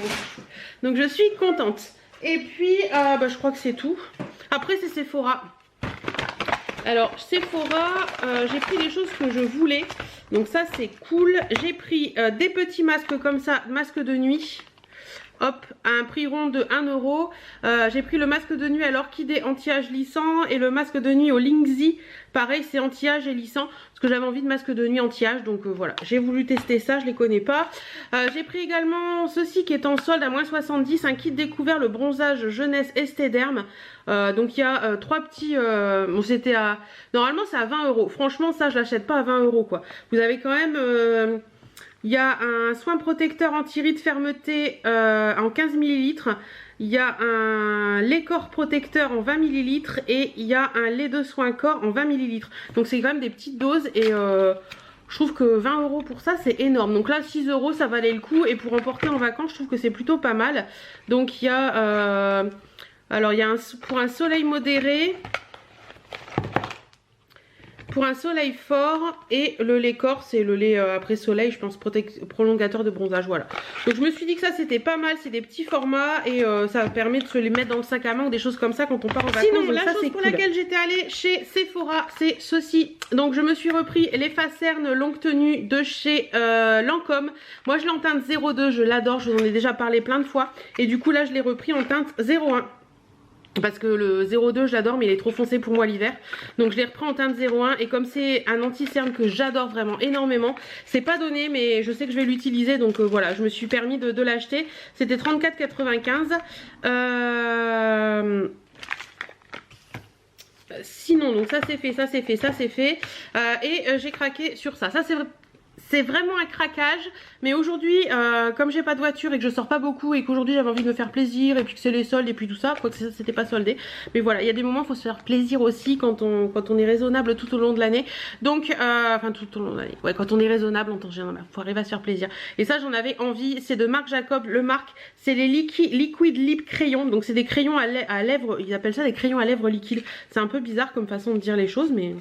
Donc je suis contente. Et puis, je crois que c'est tout. Après, c'est Sephora. Alors, Sephora, j'ai pris les choses que je voulais. Donc ça, c'est cool. J'ai pris des petits masques comme ça, masques de nuit. Hop, à un prix rond de 1 €. J'ai pris le masque de nuit à l'orchidée anti-âge lissant et le masque de nuit au Lingzi. Pareil, c'est anti-âge et lissant parce que j'avais envie de masque de nuit anti-âge. Donc voilà, j'ai voulu tester ça, je les connais pas. J'ai pris également ceci qui est en solde à moins 70, un kit découvert, le bronzage jeunesse Estéderme. Donc il y a 3 petits... bon, c'était à... Normalement, c'est à 20 €. Franchement, ça, je l'achète pas à 20 € quoi. Vous avez quand même... il y a un soin protecteur anti-rides fermeté en 15 ml. Il y a un lait corps protecteur en 20 ml. Et il y a un lait de soin corps en 20 ml. Donc c'est quand même des petites doses. Et je trouve que 20 € pour ça c'est énorme. Donc là 6 € ça valait le coup. Et pour emporter en vacances je trouve que c'est plutôt pas mal. Donc il y a... alors il y a pour un soleil modéré... Pour un soleil fort et le lait corps, c'est le lait après soleil, je pense, prolongateur de bronzage, voilà. Donc je me suis dit que ça c'était pas mal, c'est des petits formats et ça permet de se les mettre dans le sac à main ou des choses comme ça quand on part en vacances. Sinon, la chose pour laquelle j'étais allée chez Sephora, c'est ceci. Donc je me suis repris les Facernes longue tenue de chez Lancôme. Moi je l'ai en teinte 02, je l'adore, je vous en ai déjà parlé plein de fois. Et du coup là je l'ai repris en teinte 01. Parce que le 02 je l'adore mais il est trop foncé pour moi l'hiver. Donc je l'ai repris en teinte 01. Et comme c'est un anti-cerne que j'adore vraiment énormément, c'est pas donné mais je sais que je vais l'utiliser. Donc voilà, je me suis permis de l'acheter. C'était 34,95. Sinon donc ça c'est fait, ça c'est fait, ça c'est fait. Et j'ai craqué sur ça. Ça c'est vraiment un craquage. Mais aujourd'hui, comme j'ai pas de voiture et que je sors pas beaucoup et qu'aujourd'hui j'avais envie de me faire plaisir et puis que c'est les soldes et puis tout ça, quoique c'était pas soldé. Mais voilà, il y a des moments il faut se faire plaisir aussi quand on est raisonnable tout au long de l'année. Donc, enfin tout au long de l'année. Ouais, quand on est raisonnable, on faut arriver à se faire plaisir. Et ça j'en avais envie. C'est de Marc Jacob. Le Marc, c'est les Liquid Lip crayons. Donc c'est des crayons à lèvres. Ils appellent ça des crayons à lèvres liquides. C'est un peu bizarre comme façon de dire les choses, mais...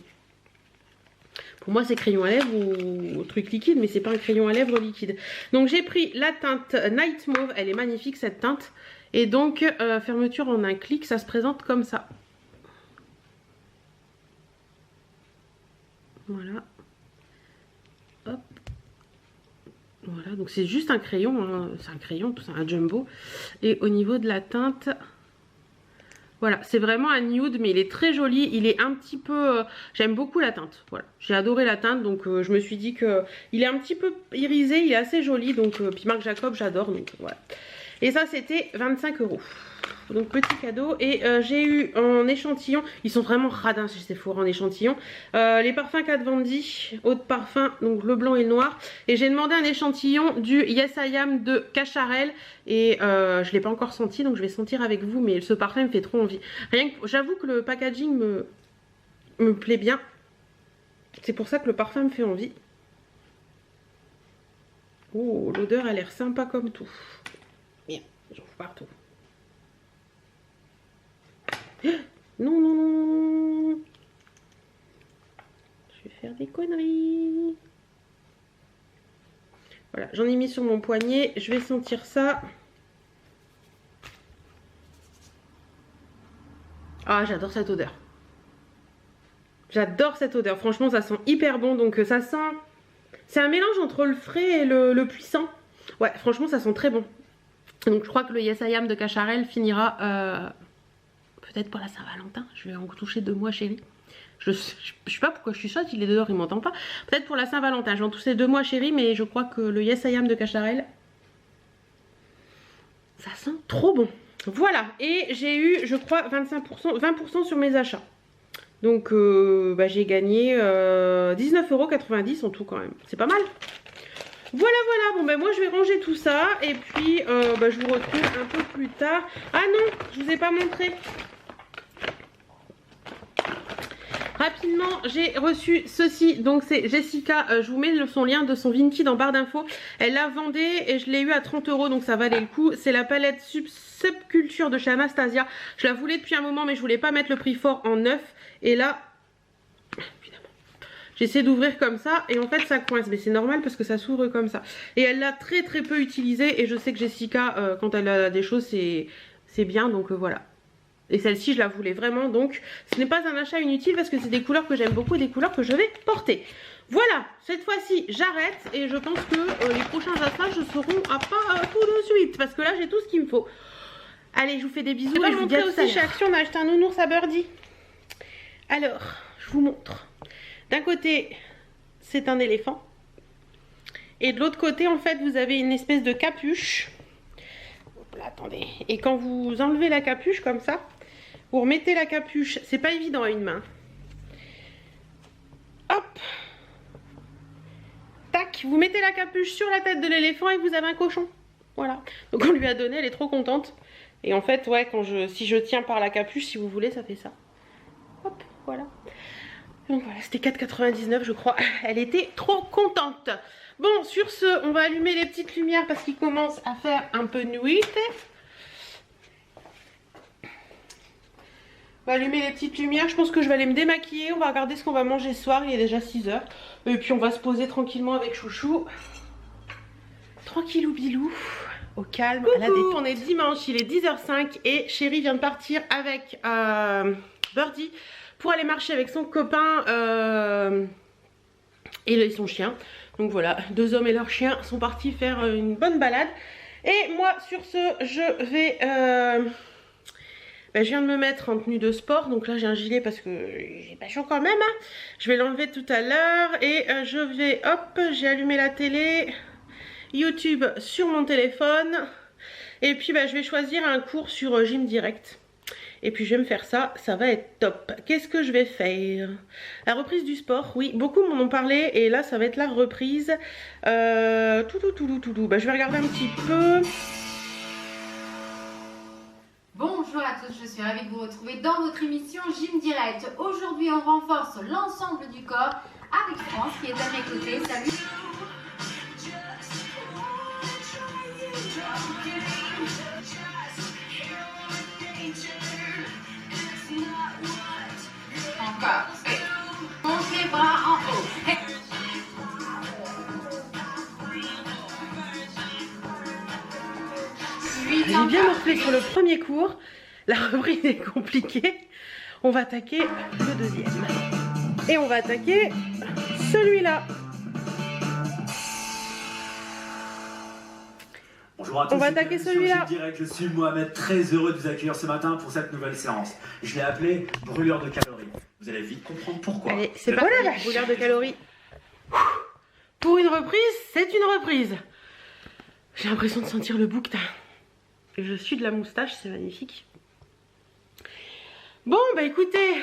Pour moi c'est crayon à lèvres ou truc liquide, mais c'est pas un crayon à lèvres liquide. Donc j'ai pris la teinte Night Mauve, elle est magnifique cette teinte. Et donc fermeture en un clic, ça se présente comme ça. Voilà. Hop. Voilà, donc c'est juste un crayon, hein. C'est un crayon, tout ça, un jumbo. Et au niveau de la teinte... Voilà, c'est vraiment un nude, mais il est très joli. Il est un petit peu... j'aime beaucoup la teinte. Voilà, j'ai adoré la teinte. Donc je me suis dit que il est un petit peu irisé. Il est assez joli. Donc, puis Marc Jacob, j'adore. Donc voilà. Et ça c'était 25 €. Donc petit cadeau. Et j'ai eu en échantillon, ils sont vraiment radins chez Sephora en échantillon, les parfums Kat Von D, eau de parfum, donc le blanc et le noir. Et j'ai demandé un échantillon du Yes I Am de Cacharel. Et je ne l'ai pas encore senti, donc je vais sentir avec vous. Mais ce parfum me fait trop envie. Rien que, j'avoue que le packaging me plaît bien. C'est pour ça que le parfum me fait envie. Oh, l'odeur a l'air sympa comme tout. Bien, j'en fous partout. Non, non, non. Je vais faire des conneries. Voilà, j'en ai mis sur mon poignet. Je vais sentir ça. Ah, j'adore cette odeur. J'adore cette odeur. Franchement, ça sent hyper bon. Donc, ça sent... C'est un mélange entre le frais et le puissant. Ouais, franchement, ça sent très bon. Donc, je crois que le Yes I Am de Cacharel finira... peut-être pour la Saint-Valentin. Je vais en toucher 2 mois, chérie. Je sais pas pourquoi je suis chaude, il est dehors, il m'entend pas. Peut-être pour la Saint-Valentin. Je vais en toucher 2 mois, chérie, mais je crois que le Yes I Am de Cacharel, ça sent trop bon. Voilà. Et j'ai eu, je crois, 20% sur mes achats. Donc, j'ai gagné 19,90 € en tout quand même. C'est pas mal. Voilà, voilà, bon ben moi je vais ranger tout ça et puis je vous retrouve un peu plus tard. Ah non, je vous ai pas montré. Rapidement, j'ai reçu ceci, donc c'est Jessica, je vous mets son lien de son Vinted en barre d'infos. Elle l'a vendé et je l'ai eu à 30 €, donc ça valait le coup. C'est la palette Subculture de chez Anastasia. Je la voulais depuis un moment mais je voulais pas mettre le prix fort en neuf. Et là... J'essaie d'ouvrir comme ça et en fait ça coince, mais c'est normal parce que ça s'ouvre comme ça. Et elle l'a très peu utilisé et je sais que Jessica, quand elle a des choses, c'est bien, donc voilà. Et celle-ci je la voulais vraiment, donc ce n'est pas un achat inutile parce que c'est des couleurs que j'aime beaucoup, des couleurs que je vais porter. Voilà, cette fois-ci j'arrête et je pense que les prochains achats je seront à pas tout de suite parce que là j'ai tout ce qu'il me faut. Allez, je vous fais des bisous et je vous dis à tout à l'heure. Chez Action on a acheté un nounours à Birdie. Alors, je vous montre. D'un côté, c'est un éléphant. Et de l'autre côté, en fait, vous avez une espèce de capuche. Hop là, attendez. Et quand vous enlevez la capuche comme ça, vous remettez la capuche. C'est pas évident à une main. Hop. Tac. Vous mettez la capuche sur la tête de l'éléphant et vous avez un cochon. Voilà. Donc on lui a donné, elle est trop contente. Et en fait, ouais, si je tiens par la capuche, si vous voulez, ça fait ça. Hop, voilà. Donc voilà, c'était 4,99 € je crois. Elle était trop contente. Bon, sur ce, on va allumer les petites lumières parce qu'il commence à faire un peu nuit. On va allumer les petites lumières. Je pense que je vais aller me démaquiller. On va regarder ce qu'on va manger ce soir. Il est déjà 6 h. Et puis on va se poser tranquillement avec Chouchou. Tranquillou bilou. Au calme, à la détente. On est dimanche, il est 10h05 et Chérie vient de partir avec Birdie pour aller marcher avec son copain et son chien. Donc voilà, 2 hommes et leur chien sont partis faire une bonne balade. Et moi sur ce, je vais... je viens de me mettre en tenue de sport. Donc là j'ai un gilet parce que j'ai pas chaud quand même. Hein. Je vais l'enlever tout à l'heure. Et je vais... Hop, j'ai allumé la télé. YouTube sur mon téléphone. Et puis je vais choisir un cours sur Gym Direct. Et puis je vais me faire ça, ça va être top. Qu'est-ce que je vais faire? La reprise du sport, oui, beaucoup m'en ont parlé. Et là ça va être la reprise. Je vais regarder un petit peu. Bonjour à tous, je suis ravie de vous retrouver dans votre émission Gym Direct. Aujourd'hui on renforce l'ensemble du corps avec France qui est à mes côtés. Salut. Encore. Monte les bras en haut. Hey. J'ai bien morflé sur le premier cours. La reprise est compliquée. On va attaquer le deuxième. Et on va attaquer celui-là. Bonjour à tous, on va attaquer celui-là. Je suis Mohamed, très heureux de vous accueillir ce matin pour cette nouvelle séance. Je l'ai appelé brûleur de calories. Vous allez vite comprendre pourquoi. Allez, c'est parti, brûleur de calories. Pour une reprise, c'est une reprise. J'ai l'impression de sentir le bouquetin. Je suis de la moustache, c'est magnifique. Bon, bah écoutez,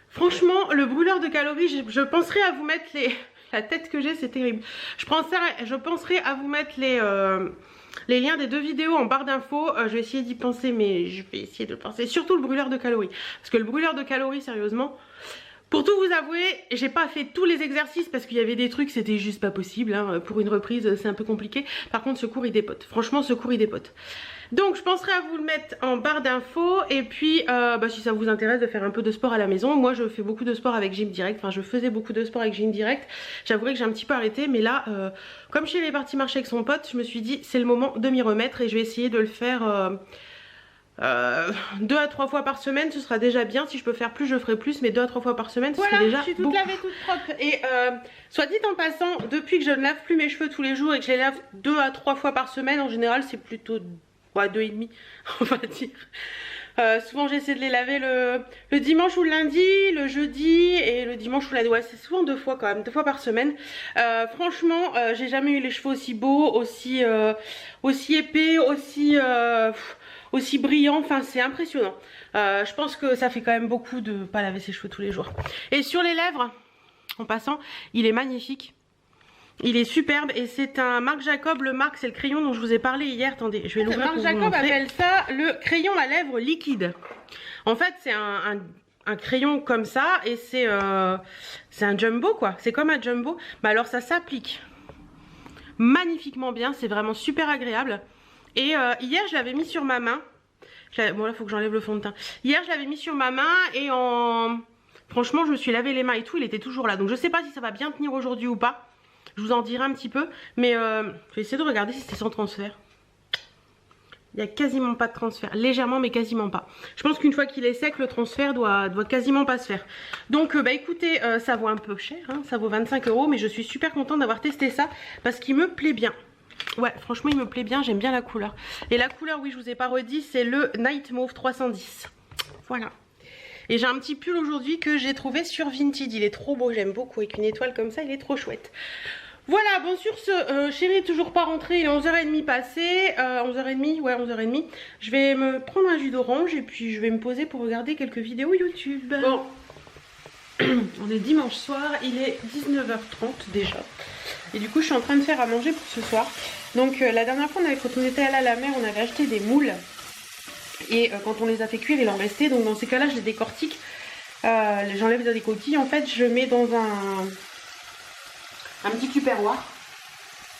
franchement, le brûleur de calories, je penserai à vous mettre les... La tête que j'ai, c'est terrible. Je penserai à vous mettre les liens des 2 vidéos en barre d'infos. Je vais essayer d'y penser, mais je vais essayer de penser. Surtout le brûleur de calories. Parce que le brûleur de calories, sérieusement, pour tout vous avouer, j'ai pas fait tous les exercices parce qu'il y avait des trucs, c'était juste pas possible. Hein. Pour une reprise, c'est un peu compliqué. Par contre, ce cours, il dépote. Franchement, ce cours, il dépote. Donc je penserai à vous le mettre en barre d'infos. Et puis si ça vous intéresse de faire un peu de sport à la maison, moi je fais beaucoup de sport avec Gym Direct. Enfin je faisais beaucoup de sport avec Gym Direct. J'avouerai que j'ai un petit peu arrêté, mais là comme Chérie est partie marcher avec son pote, je me suis dit c'est le moment de m'y remettre. Et je vais essayer de le faire 2 à 3 fois par semaine. Ce sera déjà bien. Si je peux faire plus, je ferai plus, mais 2 à 3 fois par semaine, ce serait déjà je suis toute beaucoup. lavée, toute propre. Et soit dit en passant, depuis que je ne lave plus mes cheveux tous les jours et que je les lave 2 à 3 fois par semaine, en général c'est plutôt 2,5 on va dire. Souvent j'essaie de les laver le dimanche ou le lundi, le jeudi et le dimanche ou le lundi. Ouais, c'est souvent 2 fois quand même, 2 fois par semaine. Franchement, j'ai jamais eu les cheveux aussi beaux, aussi épais, aussi brillants. Enfin, c'est impressionnant. Je pense que ça fait quand même beaucoup de pas laver ses cheveux tous les jours. Et sur les lèvres, en passant, il est magnifique. Il est superbe et c'est un Marc Jacob. Le Marc, c'est le crayon dont je vous ai parlé hier. Attendez, je vais l'ouvrir pour vous montrer. Marc Jacob appelle ça le crayon à lèvres liquide. En fait, c'est un crayon comme ça et c'est un jumbo quoi. C'est comme un jumbo. Mais alors ça s'applique magnifiquement bien. C'est vraiment super agréable. Et hier, je l'avais mis sur ma main. Bon là, il faut que j'enlève le fond de teint. Hier, je l'avais mis sur ma main et franchement, je me suis lavé les mains et tout. Il était toujours là. Donc je sais pas si ça va bien tenir aujourd'hui ou pas. Je vous en dirai un petit peu, mais je vais essayer de regarder si c'est sans transfert. Il n'y a quasiment pas de transfert, légèrement mais quasiment pas. Je pense qu'une fois qu'il est sec, le transfert doit quasiment pas se faire. Donc écoutez, ça vaut un peu cher, hein, ça vaut 25 €, mais je suis super contente d'avoir testé ça parce qu'il me plaît bien. Ouais, franchement il me plaît bien, j'aime bien la couleur. Et la couleur, oui je vous ai pas redit, c'est le Night Mauve 310. Voilà. Et j'ai un petit pull aujourd'hui que j'ai trouvé sur Vinted. Il est trop beau, j'aime beaucoup. Avec une étoile comme ça, il est trop chouette. Voilà, bon sur ce, Chérie est toujours pas rentrée. Il est 11h30 passé. 11h30, ouais 11h30. Je vais me prendre un jus d'orange et puis je vais me poser pour regarder quelques vidéos YouTube. Bon, on est dimanche soir. Il est 19h30 déjà. Et du coup, je suis en train de faire à manger pour ce soir. Donc la dernière fois, quand on était allé à la mer, on avait acheté des moules. Et quand on les a fait cuire, il en restait. Donc dans ces cas-là, je les décortique. J'enlève des coquilles. En fait, je mets dans un petit tupperware,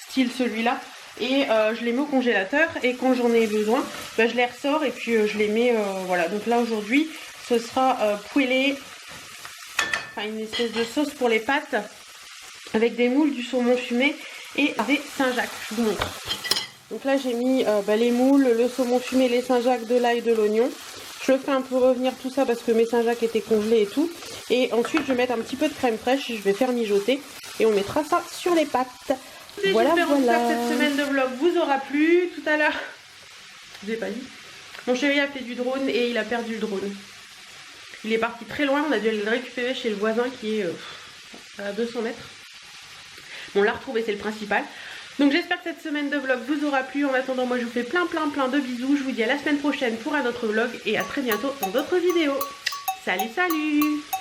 style celui-là. Et je les mets au congélateur. Et quand j'en ai besoin, je les ressors et puis je les mets. Voilà. Donc là, aujourd'hui, ce sera poêlé. Enfin, une espèce de sauce pour les pâtes. Avec des moules, du saumon fumé et des Saint-Jacques. Je vous montre. Donc là j'ai mis les moules, le saumon fumé, les Saint-Jacques, de l'ail, de l'oignon. Je fais un peu revenir tout ça parce que mes Saint-Jacques étaient congelés et tout. Et ensuite je vais mettre un petit peu de crème fraîche, je vais faire mijoter et on mettra ça sur les pâtes. Voilà, j'espère que cette semaine de vlog vous aura plu. Tout à l'heure, je vous ai pas dit, mon chéri a fait du drone et il a perdu le drone. Il est parti très loin, on a dû aller le récupérer chez le voisin qui est à 200 mètres. Bon, on l'a retrouvé, c'est le principal. Donc j'espère que cette semaine de vlog vous aura plu. En attendant, moi je vous fais plein de bisous. Je vous dis à la semaine prochaine pour un autre vlog et à très bientôt dans d'autres vidéos. Salut, salut!